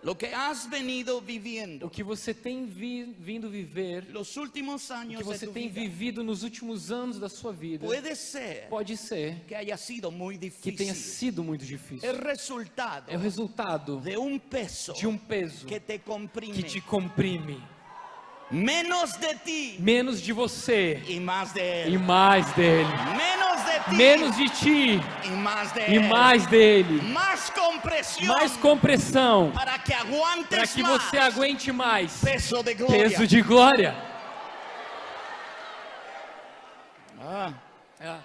lo que has venido viviendo o que você tem vindo viver, los últimos o años que de você tu tem vida, vivido nos últimos anos da sua vida, puede ser pode ser que haya sido muy que tenha difícil. sido muito difícil. El resultado É o resultado de un peso de um peso que te comprime. que te comprime. Menos de ti Menos de você y más de e él. mais dele. Menos de ti Menos de ti y más de e él. mais dele. Más compresión Mais compressão para que aguantes para que más você aguente mais peso de gloria. peso de glória. Ah, É,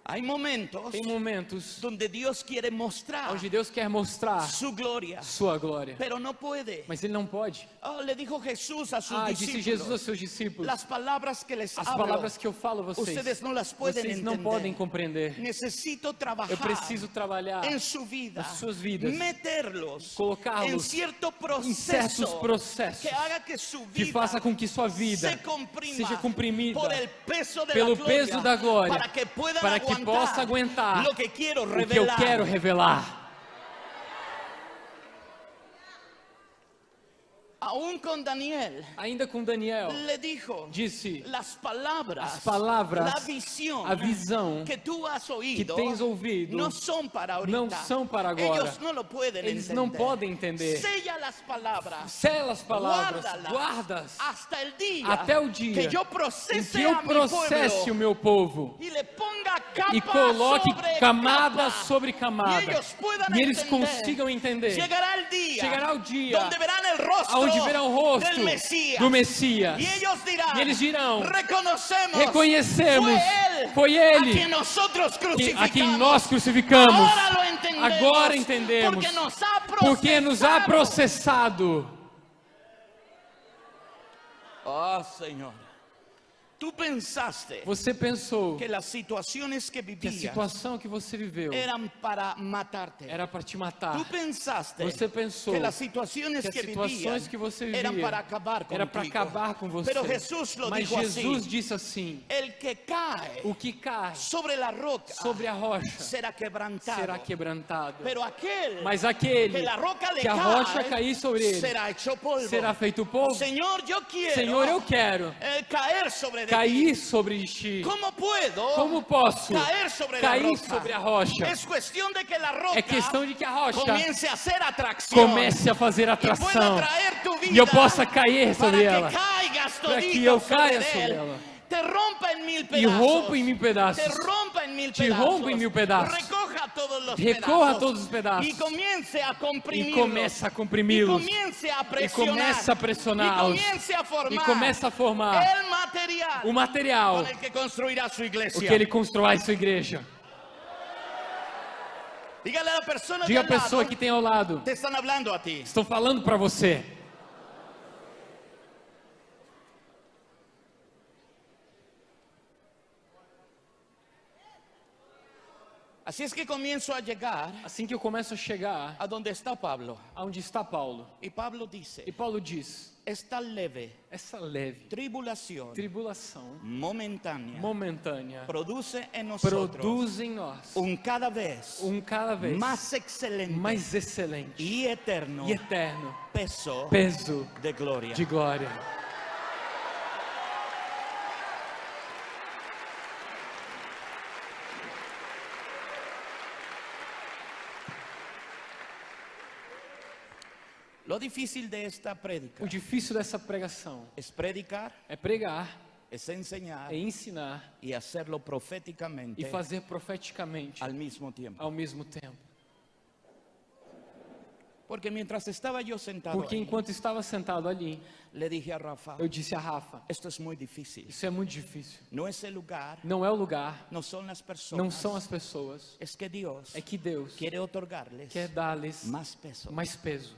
hay momentos tem momentos donde Dios quiere mostrar onde Deus quer mostrar su gloria, sua glória, pero no puede. mas Ele não pode. Le dijo Jesús a sus Disse Jesus aos discípulos, seus discípulos: las palabras que les as hablo, palavras que eu falo a ustedes no las pueden vocês não entender. podem compreender. Necesito trabajar Eu preciso trabalhar en su vida, nas suas vidas, meterlos colocá-los en cierto em certos proceso processos que haga que su que vida faça com que sua vida se comprima seja comprimida por el peso de pelo la peso da glória, para que puedan para que aguantar possa aguentar lo que quiero o que eu revelar. quero revelar. Aún con Daniel Ainda com Daniel, le dijo, disse: las palabras, as palavras, la visión a visão que tú has que oído tens ouvido no son para ahorita. não são para agora. Ellos no lo pueden Eles entender. não podem entender. Sella las palabras, Sela as palavras, guárdalas guardas hasta el día até o dia que yo em procese que eu a mi processe pueblo o meu povo y le ponga capa e coloque sobre camada capa, sobre camada y ellos puedan e eles entender. consigam entender. Chegará o dia Donde verán el rostro onde verão o rosto del Mesías. do Messias. Y ellos dirán, E eles dirão: reconhecemos, foi a Ele quien nosotros a quem nós crucificamos. crucificamos. Agora Agora entendemos, porque nos há processado. Oh, Senhor. Tú pensaste Você pensou que las situaciones que que a vivías situação que você viveu eran para matarte. era para te matar. Tú pensaste Você pensou que las situaciones que as que situações vivías que você vivia eran para acabar era contigo. para acabar com você. Pero Jesús lo Mas dijo Jesus así, disse assim: el que cae o que cai sobre la roca sobre a rocha será quebrantado. será quebrantado. Pero aquel Mas aquele que la roca le que a cae, rocha cair sobre ele será hecho polvo. será feito polvo. Señor, yo quiero Senhor, eu quero caer sobre de cair ti. sobre ti. ¿Cómo puedo Como posso caer sobre cair la roca? sobre a rocha? Es cuestión de que la roca É questão de que a rocha comience a hacer atracción comece a fazer y atração pueda traer tu vida e eu possa cair para sobre que ela, caigas para que todito eu sobre caia él. sobre ela Te rompa en mil e pedazos. rompa em mil pedaços. Te rompa en mil Te pedazos. rompa em mil pedaços. Recoja todos los Recorra pedazos. todos os pedaços. Y comience a E comprimirlos. começa a comprimi-los. Y comience a E presionar. começa a pressioná-los. Y comience a formar. E começa a formar el material o material con el que construirá su iglesia. o que ele constrói sua igreja. Dígale a la persona Diga a de al pessoa lado, que tem ao lado: te están hablando a ti. estou falando para você. Así es que comienzo a llegar Assim que eu começo a chegar a donde está Pablo. aonde está Paulo, Y Pablo dice, e Paulo diz: esta leve essa leve tribulación tribulação momentánea momentânea produce en nosotros produz em nós cada vez cada vez más excelente mais excelente y eterno e eterno peso peso de gloria. de glória. Lo difícil de esta prédica O difícil dessa pregação es predicar, é pregar, es enseñar é ensinar y hacerlo proféticamente e fazer profeticamente al mismo tiempo. ao mesmo tempo. Porque mientras estaba yo sentado Porque ahí, enquanto estava sentado ali, le dije a Rafa, eu disse a Rafa: esto es muy difícil. isso é muito difícil. No es el lugar, Não é o lugar, no son las personas. não são as pessoas, Es que Dios é que Deus quiere otorgarles quer dar-lhes más peso. mais peso.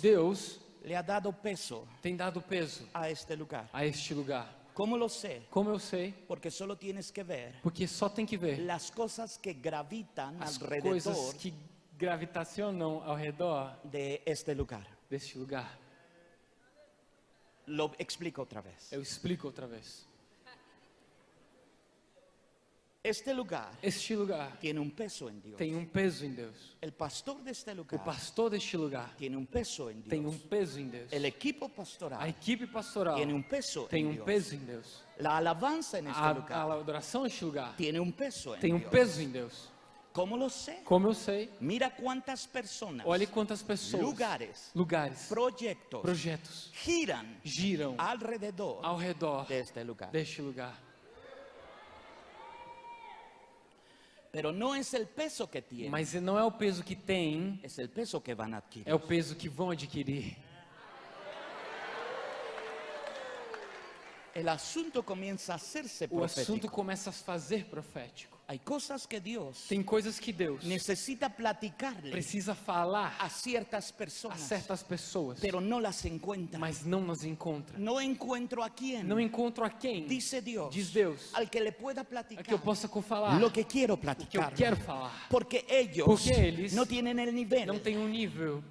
Deus le ha dado peso tem dado peso a este lugar. a este lugar. ¿Cómo lo sé? Como eu sei? Porque solo tienes que ver Porque só tem que ver las cosas que gravitan as alrededor coisas que gravitacionam ao redor de este lugar. deste lugar. Lo explico otra vez. Eu explico outra vez. Este lugar Este lugar tiene un peso en Dios. tem um peso em Deus. El pastor de este O lugar pastor deste lugar tiene un peso en tem um Dios. peso em Deus. El equipo A pastoral equipe pastoral tiene un peso tem en um Dios. peso em Deus. La alabanza en este A lugar adoração neste lugar tiene un peso en tem um Dios. peso em Deus. ¿Cómo lo sé? Como eu sei, Mira cuántas personas, olhe quantas pessoas, lugares, proyectos projetos giran giram alrededor ao redor de este lugar. deste lugar. Pero no es el peso que tiene, Mas não é o peso que tem, es el peso que van a adquirir. é o peso que vão adquirir. El asunto comienza a hacerse O assunto profético. começa a fazer profético. Hay cosas que Dios Tem coisas que Deus necesita platicarle precisa falar a ciertas a personas, certas pessoas, pero no las encuentra. mas não nas encontra. No encuentro a quién. Não encontro a quem, Dice Dios, diz Deus, al que le pueda a platicar que eu possa falar lo que quiero o que eu platicar. quero falar. Porque ellos Porque eles no tienen el nivel. Não tem um nível,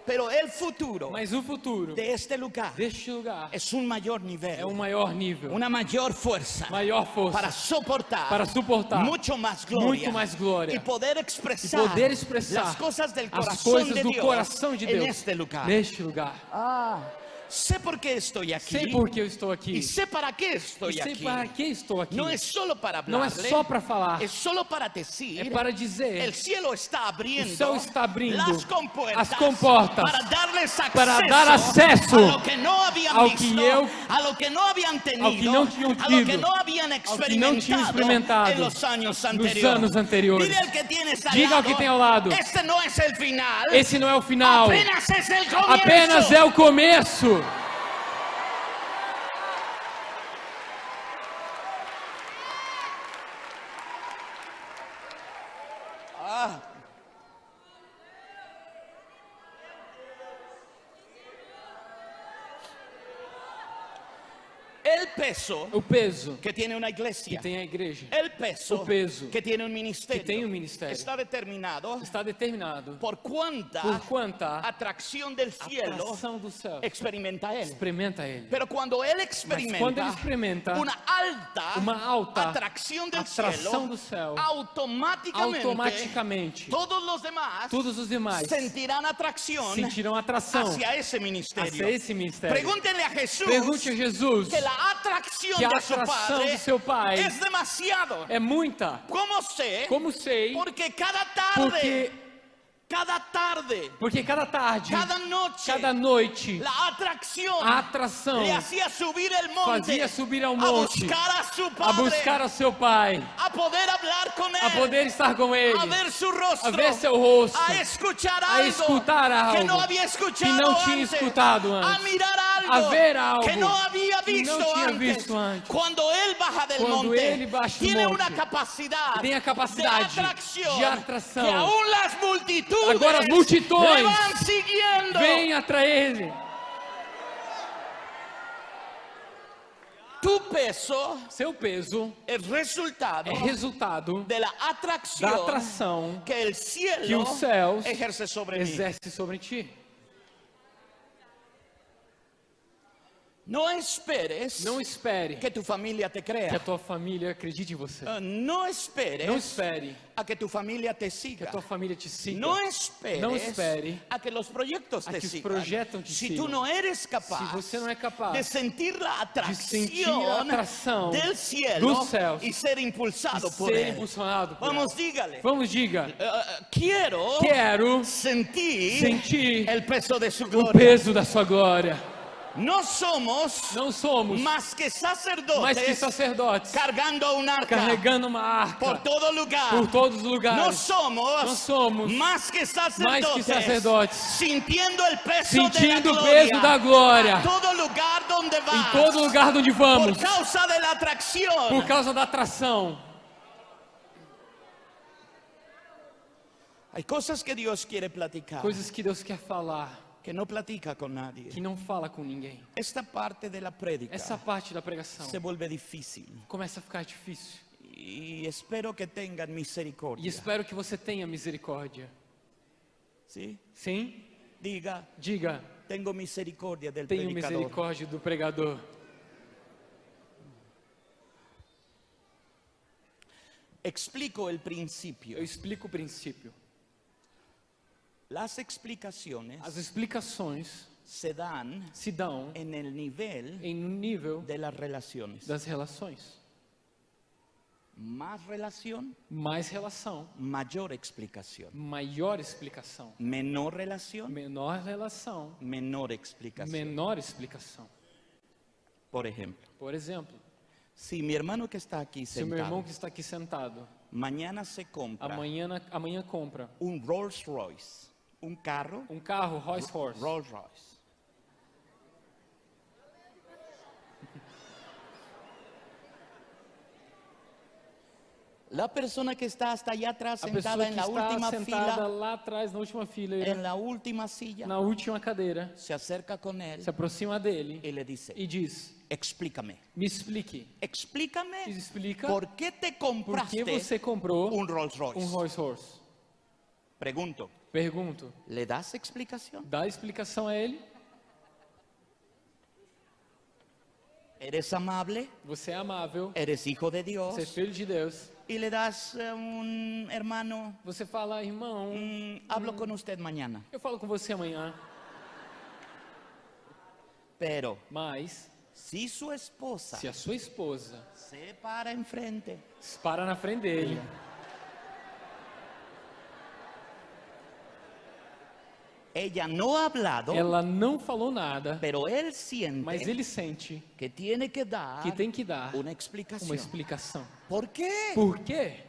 Pero el futuro mas o futuro de este lugar deste lugar es un mayor nivel, é um maior nível, una mayor fuerza maior força para soportar, para suportar mucho más gloria, muito mais glória y poder expresar, e poder expressar las cosas del as corazón coisas de do Dios coração de en Deus este lugar. neste lugar. Sé por qué estoy aquí Sei por que eu estou aqui y sé para qué e estoy sei aquí. para que estou aqui. No es solo para Não é hablarle, só para falar, es solo para decir. é para dizer. El cielo está O abriendo, céu está abrindo las as comportas para darles para dar acesso a lo que no habían ao visto, que a lo que no habían tenido, que não tinham a lo que tido, no habían ao que não tinham experimentado en los años nos anteriores. anos anteriores. Dile al que tienes al Diga ao lado, que tem ao lado, este no es el final, esse não é o final, apenas es el comienzo. apenas é o começo. El peso O peso que tiene una que iglesia, tem a igreja, el peso o peso que tiene un ministerio, que tem um ministério, está determinado está determinado por cuánta por quanta atracción del cielo atração do céu experimenta él. experimenta ele. Pero cuando él Mas experimenta, quando ele experimenta una alta atração del do céu, automáticamente todos los demás todos os demais sentirán atracción sentirão atração hacia ese ministerio. hacia esse ministério. Pregúntenle a Jesús Pergunte a Jesus que la atracción que a de su atração padre do seu pai es demasiado. é muita. ¿Cómo sé? Como sei? Porque cada tarde, Porque cada tarde, cada noche, cada noite, la atracción a atração le hacía subir el monte, fazia subir ao a monte, buscar a su a padre, buscar ao seu pai, a poder hablar con él, a poder estar com ele, a ver su rostro, a ver seu rosto, a escuchar a algo, escutar que no algo había escuchado que não tinha antes, escutado a antes, mirar algo, a ver algo que no había que visto, não tinha antes. visto antes. Cuando él baja del Quando monte, ele baixa do tiene monte, una capacidad, tem a capacidade de atracción, de atração. que aún las multitudes Agora as multidões le van siguiendo. vem atrás ele. Tu peso Seu peso es resultado é resultado de la da atracción atração que el cielo que os céus ejerce sobre mí. exerce sobre ti. No esperes Não espere que tu familia te que a crea. tua família acredite em você. No esperes Não espere a que tu familia te que siga. a tua família te siga. No esperes Não espere a que los proyectos a te que os sigan. projetos te Si sigam. tú no eres capaz Se você não é capaz de sentir la sentir a atração del cielo dos céus y ser impulsado de por ser él. impulsionado por Vamos, ela. dígale. Vamos, diga. Quero Quero sentir el peso de su o gloria. peso da sua glória. No somos Não somos más que mais que sacerdotes sacerdotes cargando un arca carregando uma por arca todo lugar. por todos os No lugares. somos, Não somos más que sacerdotes, sintiendo el peso sentindo de o la peso da glória a todo lugar donde vas, em todo lugar onde vamos, por causa de la atracción. por causa da atração. Hay cosas que Dios quiere platicar Coisas que Deus quer falar, que no platica con nadie. que não fala com ninguém. Esta parte de la prédica Essa parte da pregação se vuelve difícil começa a ficar difícil. y espero que tengan E misericordia. espero que você tenha misericórdia. ¿Sí? Sim? Diga, Diga, tengo misericordia del tenho predicador. misericórdia do pregador. Explico el principio. Eu explico o princípio. Las explicaciones As explicações se dan se dão en el nivel em um nível de las relaciones. das relações. Más relación, Mais relação, mayor explicación. maior explicação. Menor relación, Menor relação, menor explicación. menor explicação. Por ejemplo, Por exemplo, si mi hermano que está aquí se o meu irmão sentado que está aqui sentado mañana se compra amanhã compra un Rolls Royce, un carro carro Rolls Royce, Rolls Royce. La persona que está hasta allá atrás a pessoa sentada que en la está última sentada fila, lá atrás na última fileira, en la última silla, na última cadeira, se acerca con él se aproxima dele y le dice, e diz: explícame, me explique, explícame explica por qué te por compraste que você comprou un Rolls Royce. Rolls Royce. Pregunto, Pergunto, ¿le das explicación? dá explicação a ele? ¿Eres amable? Você é amável, ¿Eres hijo de Dios? você é filho de Deus. Y le das un hermano, Você fala: irmão, hablo con usted mañana. eu falo com você amanhã. Pero Mas, si su esposa se a sua esposa se para enfrente, para na frente dele, ella no ha hablado, ela não falou nada, pero él siente mas ele sente que tiene que dar que tem que dar una explicación. uma explicação. ¿Por qué? Por quê?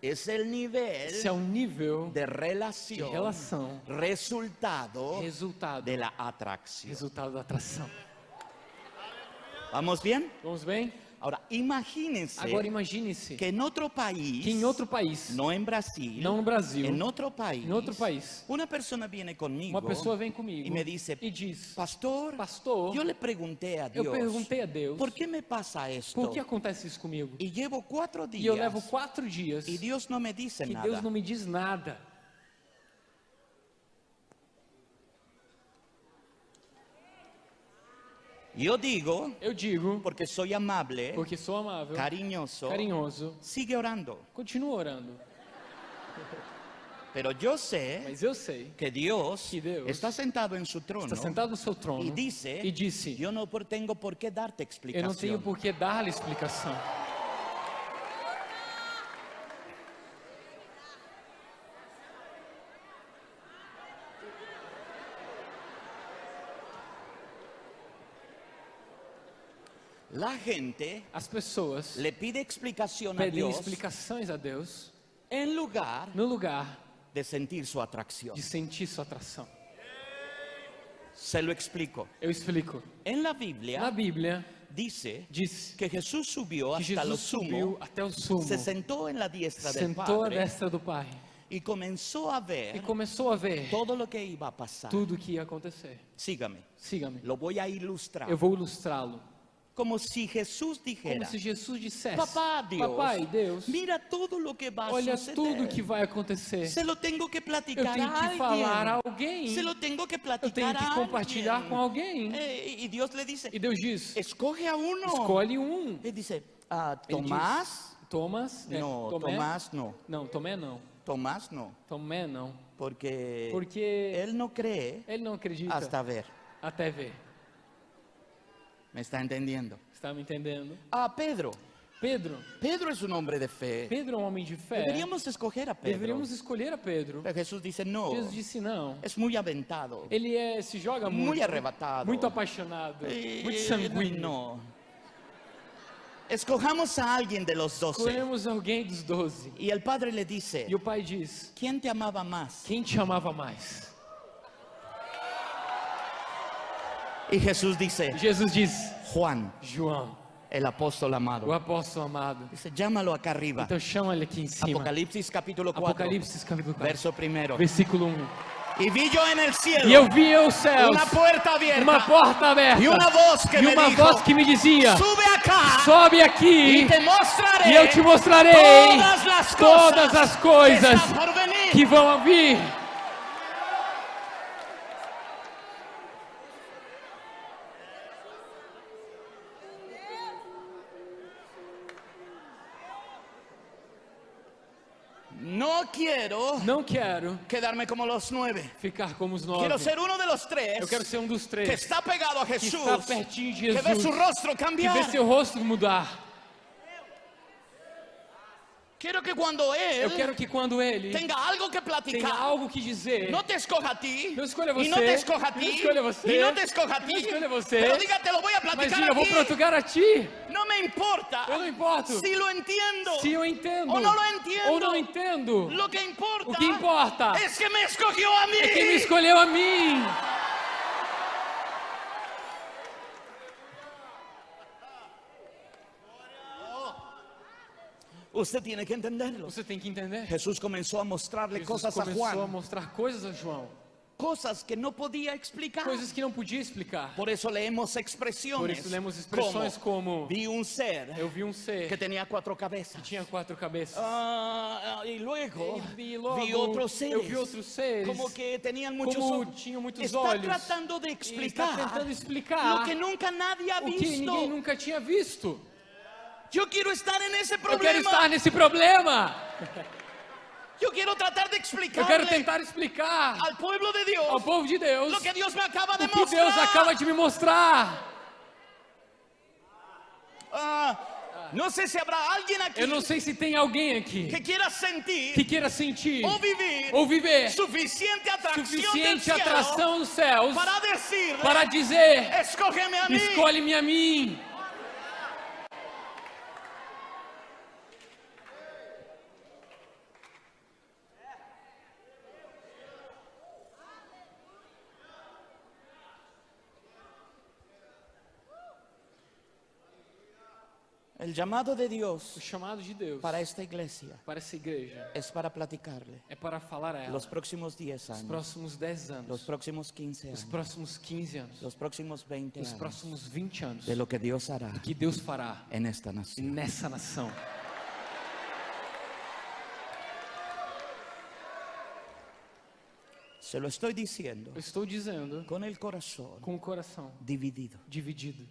Es el nivel Esse é um nível de de relación, relação, resultado resultado, de la atracción. resultado da atração. ¿Vamos bien? Vamos bem? Ahora, imagínense Agora imagine-se que en otro país, que em outro país, no en Brasil, não no Brasil, en otro país, em outro país, una persona viene conmigo uma pessoa vem comigo y me dice, e diz: pastor, pastor, yo le pregunté a Dios, eu perguntei a Deus, ¿por qué me pasa esto? por que acontece isso comigo? Y llevo 4 días E eu levo 4 dias y Dios no me dice que nada. Deus não me diz nada. Yo digo, Eu digo, porque soy amable, porque sou amável, carinhoso, carinhoso, sigue orando. continuo orando. Pero yo sé Mas eu sei que Dios, que Deus está sentado en su trono está sentado no seu trono y dice, e disse: yo no tengo por qué darte eu explicación. não tenho por que dar-lhe explicação. La gente As pessoas le pide explicación a pedem Dios explicações a Deus en lugar no lugar de sentir su atracción. de sentir sua atração. Se lo explico. Eu explico. En la Na Biblia Bíblia dice diz que Jesús subió que hasta lo Jesus subiu sumo, até o sumo, se sentó en la diestra del sentou à Padre destra do Pai y comenzó a e ver começou a ver todo lo que iba a pasar. tudo o que ia acontecer. Sígame, Siga-me. lo voy a ilustrar. Eu vou ilustrá-lo. Como si Jesús Como dijera, se Jesus dissesse: Papá Dios, Papai Deus, mira todo lo que va a olha suceder. tudo o que vai acontecer. Se lo tengo que Eu platicar tenho a que falar a alguien. alguém. Se lo tengo que Eu platicar tenho que a compartilhar alguien. com alguém. Y Dios le dice, E Deus diz: escoge a uno. escolhe um. Él dice, Ele Tomás, diz, Thomas, no, Tomé, Tomás no, não, Tomé não, Tomás no, Tomé não, porque porque él no cree ele não acredita hasta ver. até ver. ¿Me está entendiendo? Está me entendendo? Pedro. Pedro, Pedro es un hombre de fe. Pedro é um homem de fé. Deberíamos escoger a Pedro. Deveríamos escolher a Pedro. Pero Jesús dice, no, Jesus disse não. es muy aventado. Ele se joga muito, Muy arrebatado. muito apaixonado, muito sanguíneo. No. Escojamos a alguien de los 12. Escolhemos alguém dos 12. Y el padre le dice, E o pai diz: ¿quién te amaba más? quem te amava mais? Y Jesús dice, E Jesus diz: Juan, João, el apóstol o amado. apóstolo amado. Dice, llámalo acá arriba. Então chama ele aqui em cima. Apocalipsis capítulo 4, Apocalipse capítulo 4, verso primero. versículo 1. Y vi yo en el cielo E eu vi os céus, una puerta abierta uma porta aberta, y una voz que e me uma dijo, voz que me dizia: sube acá sobe aqui y te mostraré e eu te mostrarei todas todas las cosas as coisas que están por venir. que vão vir. quiero Não quero quedarme como los 9. ficar como os 9. Quiero ser uno de los 3 Eu quero ser um dos que 3 está pegado a que Jesús, está pertinho de que ve Jesus, su rostro que cambiar. vê seu rosto mudar. Quiero que cuando Eu Él quero que quando Ele tenga algo que tenha platicar, algo que dizer, no te escoja a ti, não escolha você, y no te escoja a não ti, escolha você, y no te escoja a não ti, escolha você, pero diga, te lo voy a mas platicar diga, eu vou aquí. praticar a Ti. No me importa Eu não importo si lo entiendo se eu entendo o no lo entiendo. ou não entendo. Lo que importa, O que importa es que me escogió a mí. é quem me escolheu a mim. Usted tiene que entenderlo. Você tem que entender. Jesús comenzó a mostrarle Jesus cosas a começou a Juan, mostrar coisas a João, cosas que no podía explicar. coisas que não podia explicar. Por eso leemos expresiones. Por isso lemos expressões como vi un ser eu vi um ser que tenía 4 cabezas. que tinha 4 cabeças. Y luego E logo vi otros seres, eu vi outros seres como que tenían muchos como ojos. tinham muitos Está olhos. tratando de E está explicar tentando explicar lo que nunca nadie ha o que visto. ninguém nunca tinha visto. Yo quiero estar en ese Eu quero problema. estar nesse problema. Yo quiero tratar de Eu quero explicarle tentar explicar al pueblo de Dios ao povo de Deus lo que Dios me acaba de o que Deus mostrar. acaba de me mostrar. No sé si habrá alguien aquí Eu não sei se tem alguém aqui que quiera sentir que queira sentir ou viver suficiente suficiente atracción del cielo atração nos céus para decirle, para dizer: escógeme a mí. escolhe-me a mim. El llamado de O Dios chamado de Deus para esta iglesia para essa igreja es para platicarle é para falar a ela los próximos 10 os años, próximos 10 anos, los próximos 15 os años, próximos 15 anos, los próximos 20 os años próximos 20 anos de lo que Dios hará que Deus fará en esta nación. nessa nação. Se lo estoy diciendo Eu estou dizendo con el corazón com o coração dividido. dividido.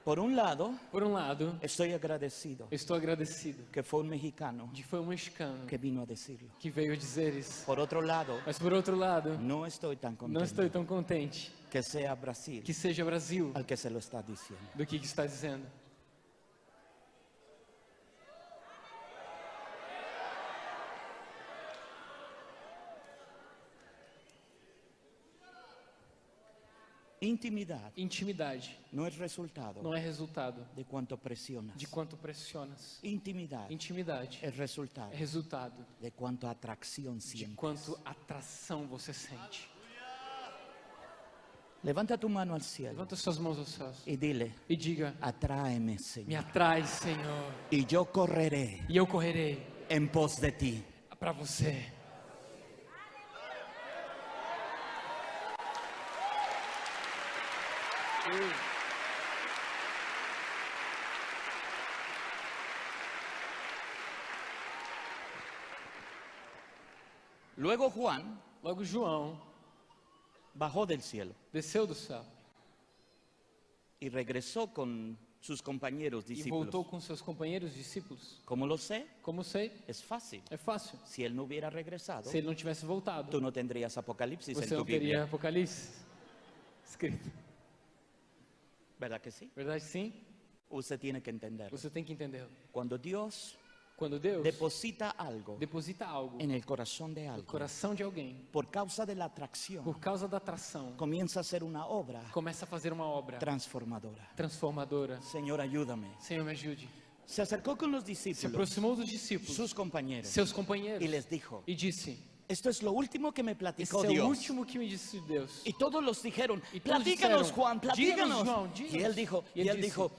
Por un lado, Por um lado, estoy agradecido eu estou agradecido que fue un mexicano de foi um mexicano que vino a decirlo. que veio dizer isso. Por otro lado, Mas por outro lado, no estoy tan não estou contento tão contente que sea Brasil que seja Brasil al que se lo está diciendo. do que está dizendo. Intimidad Intimidade no es resultado não é resultado de cuánto presionas. de quanto pressionas. Intimidad Intimidade es resultado é resultado de cuánto atracción de sientes. quanto atração você sente. Levanta tu mano al cielo Levanta suas mãos aos céus y dile, e diga: atráeme, me Señor, atrai, Senhor, y yo correré e eu correrei en pos de ti. para você. Luego Juan Logo João bajó del cielo desceu do céu y regresó con sus compañeros e discípulos. voltou com seus companheiros discípulos. ¿Cómo lo sé? Como sei? Es fácil. É fácil. Si él no hubiera regresado, Se ele não tivesse voltado, tú no tendrías Apocalipsis en você tu não teria Biblia. Apocalipse escrito. ¿Verdad que sí? Verdade, sim? Usted tiene que entender. Você tem que entender. Cuando Dios Quando Deus deposita algo deposita algo en el corazón de no alguien, coração de alguém, por causa de la atracción, por causa da atração, comienza a ser una obra começa a fazer uma obra transformadora. transformadora. Señor, ayúdame. Senhor, me ajude. Se acercó con los Se discípulos, aproximou dos discípulos, sus compañeros, seus companheiros, y les dijo, e disse: esto es lo último que me esse platicó é o Dios. último que me disse Deus. Y todos los dijeron, Y todos platícanos dijeron, Juan, platícanos. "Díganos, Juan, díganos". Y él dijo, Y él dice,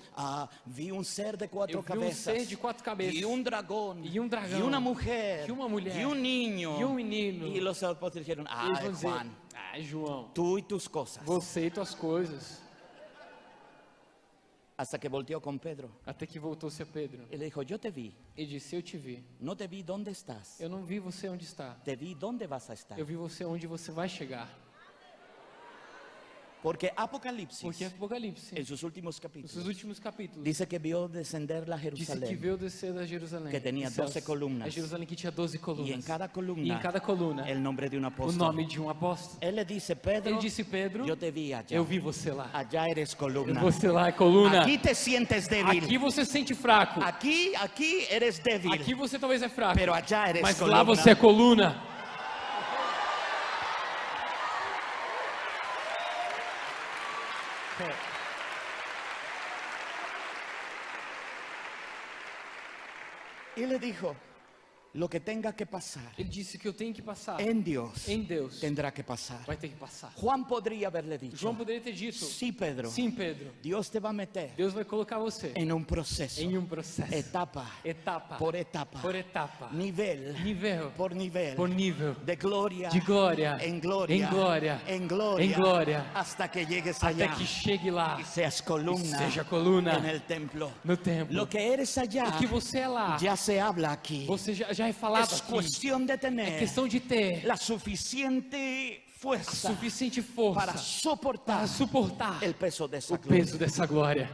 vi un ser de 4 Eu vi um cabezas. ser de 4 cabeças, Y un dragón. y un dragão, Y una mujer. y uma mulher, Y un niño. e um menino. Y los apóstoles dijeron, E eles vão dizer: Juan, João, tú y tus cosas. você e tuas coisas. Hasta que volteó con Pedro. Até que voltou-se a Pedro Y le dijo, yo te vi. e disse: Eu te vi. No te vi dónde estás. Eu não vi você onde está. Te vi dónde vas a estar. Eu vi você onde você vai chegar. Porque Apocalipsis, Porque Apocalipse, en sus últimos nos capítulos, seus últimos capítulos, dice que vio descender la disse que Jerusalén. veio descer da Jerusalém, Que tinha dos céus, 12 colunas. a Jerusalém que tinha 12 colunas. Y en cada E em columna cada coluna, el nombre de un o apóstol. nome de um apóstolo. Él le dice, Pedro, Ele disse, Pedro, yo te vi allá. eu vi você lá. Allá eres columna. Você lá é coluna. Aquí te sientes débil. Aqui você se sente fraco. Aquí eres débil. Aqui você talvez é fraco. Pero allá eres Mas columna. lá você é coluna. Y le dijo, lo que tenga que pasar Ele disse que eu tenho que passar. en Dios Em Deus tendrá que pasar. vai ter que passar. Juan podría haberle dicho, João poderia ter dito: sí, Pedro, sim, Pedro, Dios te va a meter Deus vai colocar você en un proceso, em um processo, etapa etapa por etapa, por etapa, nivel nível por nivel, por nível, de gloria, de glória en gloria, em glória, en gloria, em glória, hasta que llegues até allá que chegue lá y seas columna, e seja coluna en el templo. no templo. Lo que eres allá O que você é lá, ya se habla aquí. você já é falado Es aqui. cuestión de É tener questão de ter la suficiente a fuerza suficiente para força soportar para suportar el peso de esa o gloria. peso dessa glória.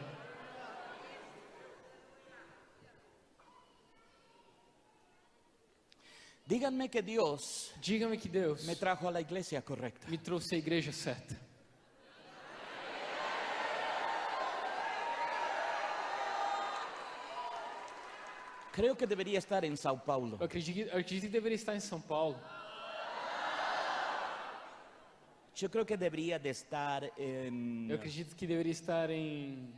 Díganme que Dios Diga-me que Deus me trajo a la iglesia correcta. me trouxe a igreja certa. Creo que debería estar en Sao Paulo. Eu acredito que deveria estar em São Paulo. Yo creo que debería de estar en... Eu acredito que deveria estar em...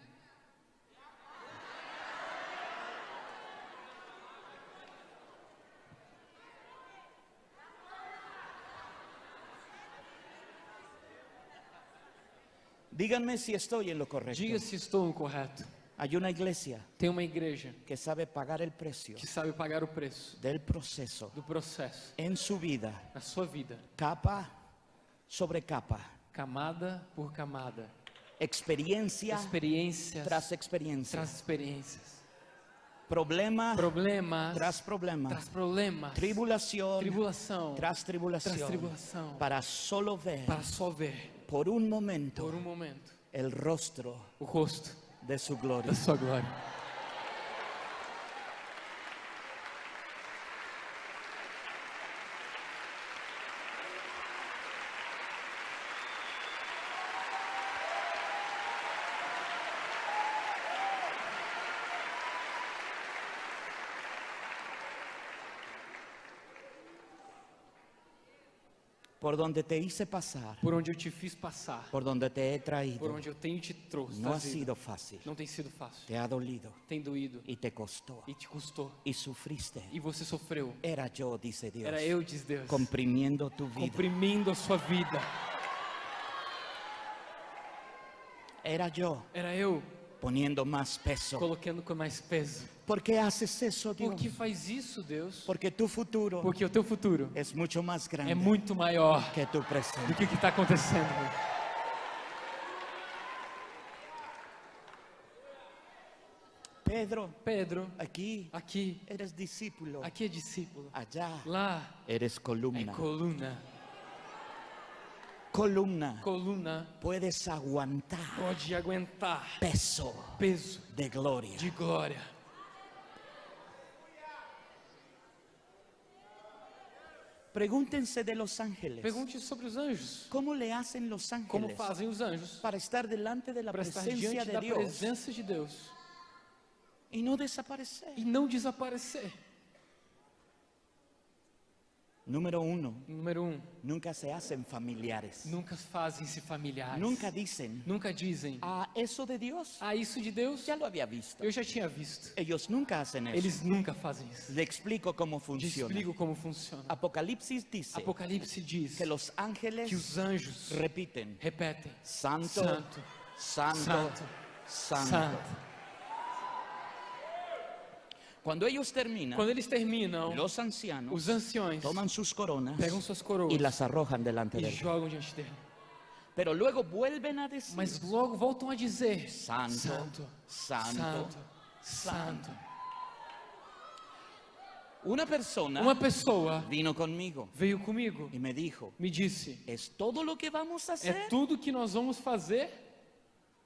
Díganme si estoy en lo correcto. Diga se estou no correto. Hay una iglesia Tem uma igreja que sabe pagar el precio que sabe pagar o preço del proceso do processo en su vida, na sua vida, capa sobre capa, camada por camada, experiencia experiências tras experiencia, tras experiências, problema problemas tras problema, tras problemas, tribulación tribulação tras tribulación, tras tribulação, para solo ver para só ver por un momento por um momento el rostro o rosto de su gloria. da sua glória. Por donde te hice pasar, Por onde eu te fiz passar, por donde te he por traído, onde eu tenho te trouxe, no ha trazido, sido fácil, não tem sido fácil, te ha dolido tem doído y te costó e te custou y sufriste. e você sofreu. Era yo, dice Dios, Era eu, diz Deus, comprimiendo tu vida. comprimindo a sua vida. Era yo Era eu poniendo más peso. colocando com mais peso. ¿Por qué haces eso, Dios? Por que faz isso, Deus? Porque tu futuro Porque o teu futuro es mucho más grande é muito maior que tu do presente. que o que está acontecendo. Pedro, Pedro, aquí aqui eres discípulo, é discípulo. allá Lá eres é columna. coluna. Columna, Coluna puedes aguantar pode aguentar peso peso de gloria. de glória. Pregúntense de los ángeles. Pergunte sobre os anjos. ¿Cómo le hacen los Como ángeles fazem os anjos para estar delante de la para estar presencia diante de da Dios presença de Deus y no desaparecer? e não desaparecer? Número uno, Número 1, nunca se hacen familiares. nunca fazem-se familiares. Nunca dicen, Nunca dizem, eso de Dios isso de Deus, ya lo había visto. eu já tinha visto. Ellos nunca hacen eso. Eles nunca fazem isso. Le explico cómo Te funciona. explico como funciona. Apocalipsis dice Apocalipse diz que los ángeles que os anjos repiten, repetem: santo, Santo, santo, Santo, santo. Santo. Cuando ellos terminan, Quando eles terminam, los ancianos os anciões toman sus coronas pegam suas coroas y las arrojan delante e de él. jogam diante dele. Pero luego vuelven a decir, Mas logo voltam a dizer: Santo, Santo, santo, Santo, Santo. Una persona Uma pessoa vino conmigo veio comigo, y me dijo, me disse: ¿es todo lo que vamos a hacer? é tudo que nós vamos fazer?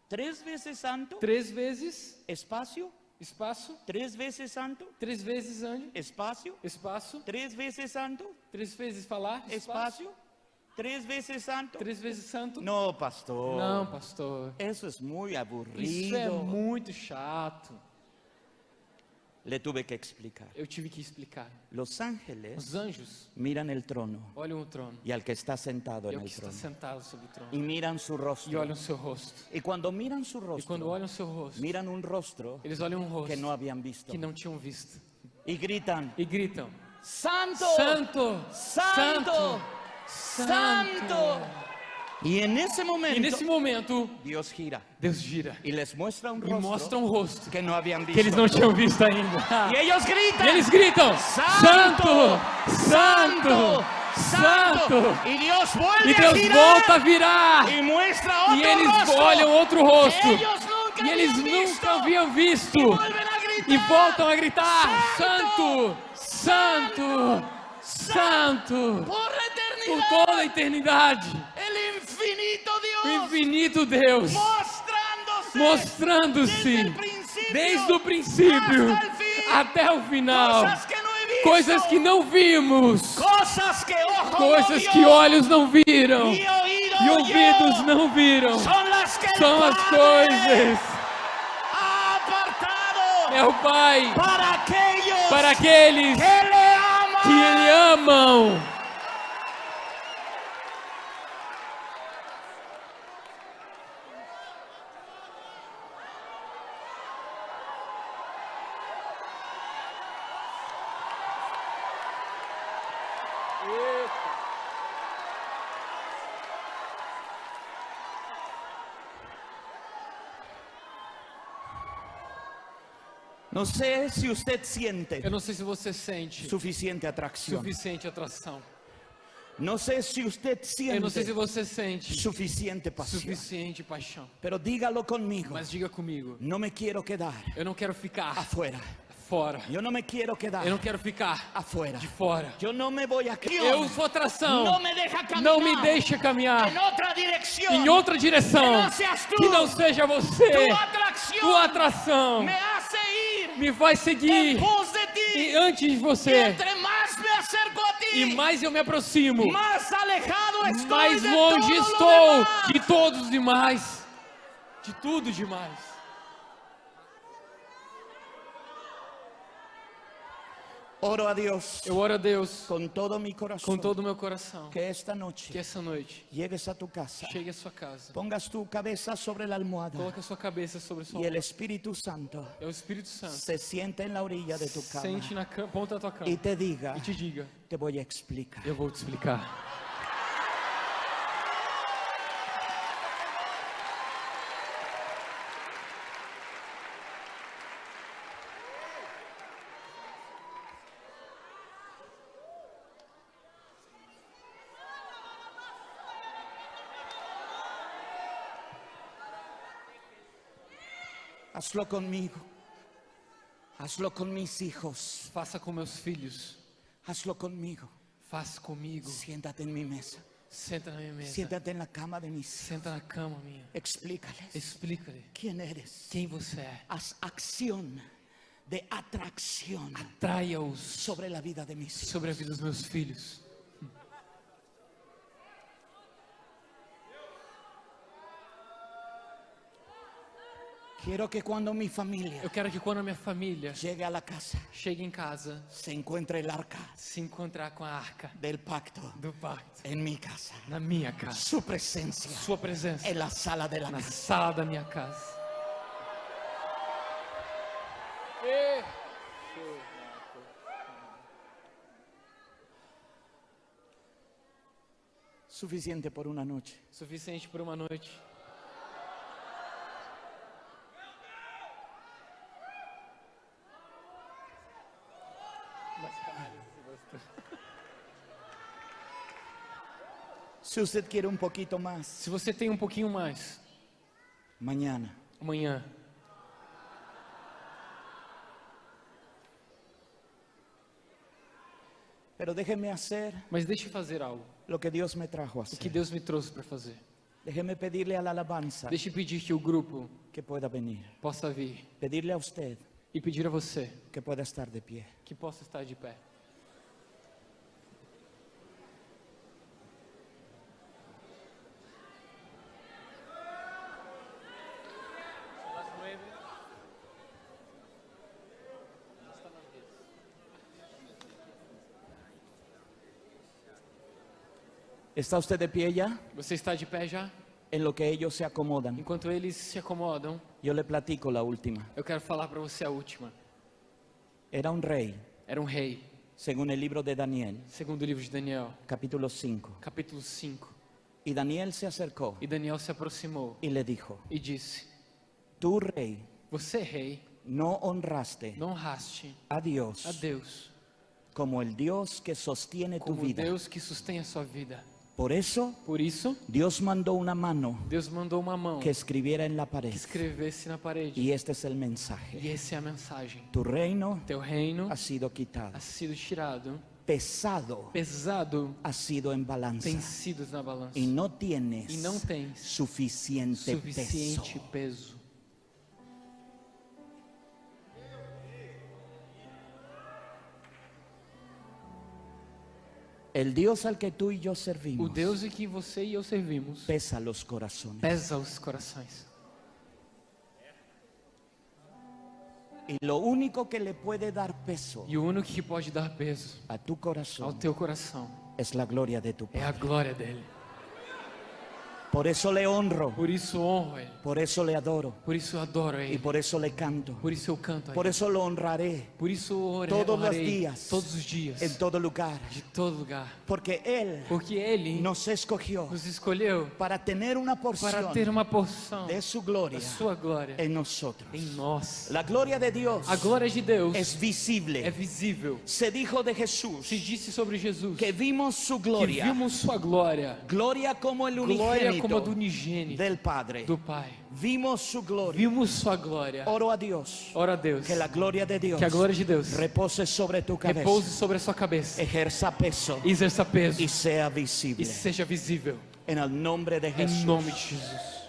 3 veces santo, 3 vezes espacio, espaço, 3 veces santo, 3 vezes anjo, espacio, espaço, 3 veces santo, 3 vezes falar, espaço, espacio, 3 veces santo. 3 vezes santo. No, pastor. Não, pastor. Eso es muy Isso é aburrido. muito chato. Le tuve que explicar. Eu tive que explicar. Los ángeles Os anjos miran el trono olham o trono y al que está sentado e en ao que el está trono. sentado sobre o trono Y miran su e rostro. olham o seu rosto. Y cuando miran su E quando rostro, olham o seu rosto, miran un rostro eles olham um rosto que no habían visto. que não tinham visto Y gritan, e gritam: ¡Santo! Santo, ¡Santo! ¡Santo! Y en ese E momento, nesse momento, Dios gira Deus gira y les muestra un e mostra um rosto que no habían que eles visto. não tinham visto ainda. Y ellos E gritan, eles gritam: Santo, Santo, Santo. Y Dios vuelve E a Deus girar volta a virar. y muestra otro E eles rostro olham outro rosto que ellos nunca que eles habían visto. nunca haviam visto. Y vuelven a gritar, E voltam a gritar: Santo, Santo, Santo. por la Por eternidad, toda a eternidade. el infinito O Dios infinito Deus mostrándose mostrándose desde o princípio hasta el fin, até o final. cosas que no he visto, Coisas que não vimos, cosas que ojo no coisas vio, que olhos não viram y oído e ouvidos oyó, não viram. son las que el São as Padre coisas. ha apartado É o Pai para aquellos para aqueles que le aman. que Ele amam. No sé si usted siente Eu não sei se você sente suficiente atracción. suficiente atração. No sé si usted Eu não sei se siente você sente suficiente pasión. suficiente paixão. Pero dígalo conmigo. Mas diga comigo, No me quiero quedar eu não quero ficar afuera. fora. Yo no me quiero quedar Eu não quero ficar afuera. de fora. Yo no me voy a quedar. Eu sou atração. No me deja caminar Não me deixa caminhar en otra dirección. em outra direção Que não seas tu. que não seja você. Tu atracción Tua atração me hace ir me faz seguir en pos de ti. e antes de Y você. entre más me acerco a ti, E mais eu me aproximo, más alejado estoy mais de longe todo lo estou demás. de todos os demais. De tudo demais. Oro a Dios Eu oro a Deus con todo mi corazón com todo o meu coração que esta noche que essa noite llegues a tu casa, chegue à sua casa. pongas tu cabeza sobre la almohada Coloque a sua cabeça sobre o seu y el ombro. Espíritu Santo É o Espírito Santo. se siente en la orilla de tu cama Sente na ponta da tua cama y te diga, e te diga: te voy a explicar. eu vou te explicar. Hazlo conmigo, hazlo con mis hijos, Faça com meus filhos. hazlo conmigo. Faça comigo. Siéntate en mi mesa, Senta na minha mesa. siéntate en la cama de mis hijos. Senta na cama minha. Explícales Explica-lhe quién eres. quem você é. Haz acción de atracción Traia-os sobre la vida de mis hijos. sobre a vida dos meus filhos. Quiero que cuando mi familia Eu quero que quando a minha família llegue a la casa, chegue em casa, se encuentre el arca se encontrar com a arca del pacto do pacto en mi casa. na minha casa. Su presencia Sua presença en la sala de la na casa. sala da minha casa. Suficiente por una noche. Suficiente por uma noite. Si usted quiere un poquito más, Se você tem um pouquinho mais, mañana amanhã, Pero déjeme hacer Mas deixe eu fazer algo. lo que Dios me trajo a O que hacer. Deus me trouxe para fazer. Déjeme pedirle a la alabanza Deixe eu pedir que o grupo que pueda venir. possa vir. Pedirle a usted E pedir a você que pueda estar de pie. que possa estar de pé. ¿Está usted de pie ya? Você está de pé já? En lo que ellos se acomodan. Enquanto eles se acomodam, Yo le platico la última. eu quero falar para você a última. Era un rey, Era um rei, según el libro de Daniel, segundo o livro de Daniel, capítulo 5. capítulo 5. Y Daniel se acercó E Daniel se aproximou y le dijo, e disse: tú rey, Você, rei, no honraste não honraste a Dios a Deus como el Dios que sostiene tu como vida. Deus que sustém a sua vida. Por eso, Por isso, Dios mandó una mano Deus mandou uma mão que escribiera en la pared. que escrevesse na parede. Y este es el mensaje. E essa é a mensagem. Tu reino Teu reino ha sido quitado. ha sido tirado, Pesado pesado ha sido en balanza. tem sido na balança. Y no tienes E não tens suficiente suficiente peso. peso. El Dios al que tú y yo O servimos Deus em que você e eu servimos pesa los corazones. pesa os corações. Y lo único que le puede dar peso E o único que pode dar peso a tu ao corazón teu coração es la gloria de tu é a Padre. glória dele. Por eso le honro, Por isso honro ele. por eso le adoro Por isso eu adoro y ele. por eso le canto. Por isso eu canto a Por ele. eso lo honraré Por isso todos los honrarei días, todos os dias, en todo lugar. de todo lugar. Porque Él Porque ele nos escogió nos escolheu para tener una para porción ter uma porção de su gloria da sua glória en nosotros. em nós. La gloria de Dios A glória de Deus es é visible. visível. Se dijo de Jesús Se disse sobre Jesus que vimos su que gloria, vimos sua glória, gloria como el glória como a do unigénito unigênito del Padre. do Pai. Vimos su gloria. Vimos sua glória. Oro a Dios Ora a Deus, que la gloria de Dios que a glória de Deus repose sobre tu cabeza, repouse sobre a sua cabeça, ejerza peso exerça peso y sea e visible. seja visível. En el nombre de Em Jesús. nome de Jesus.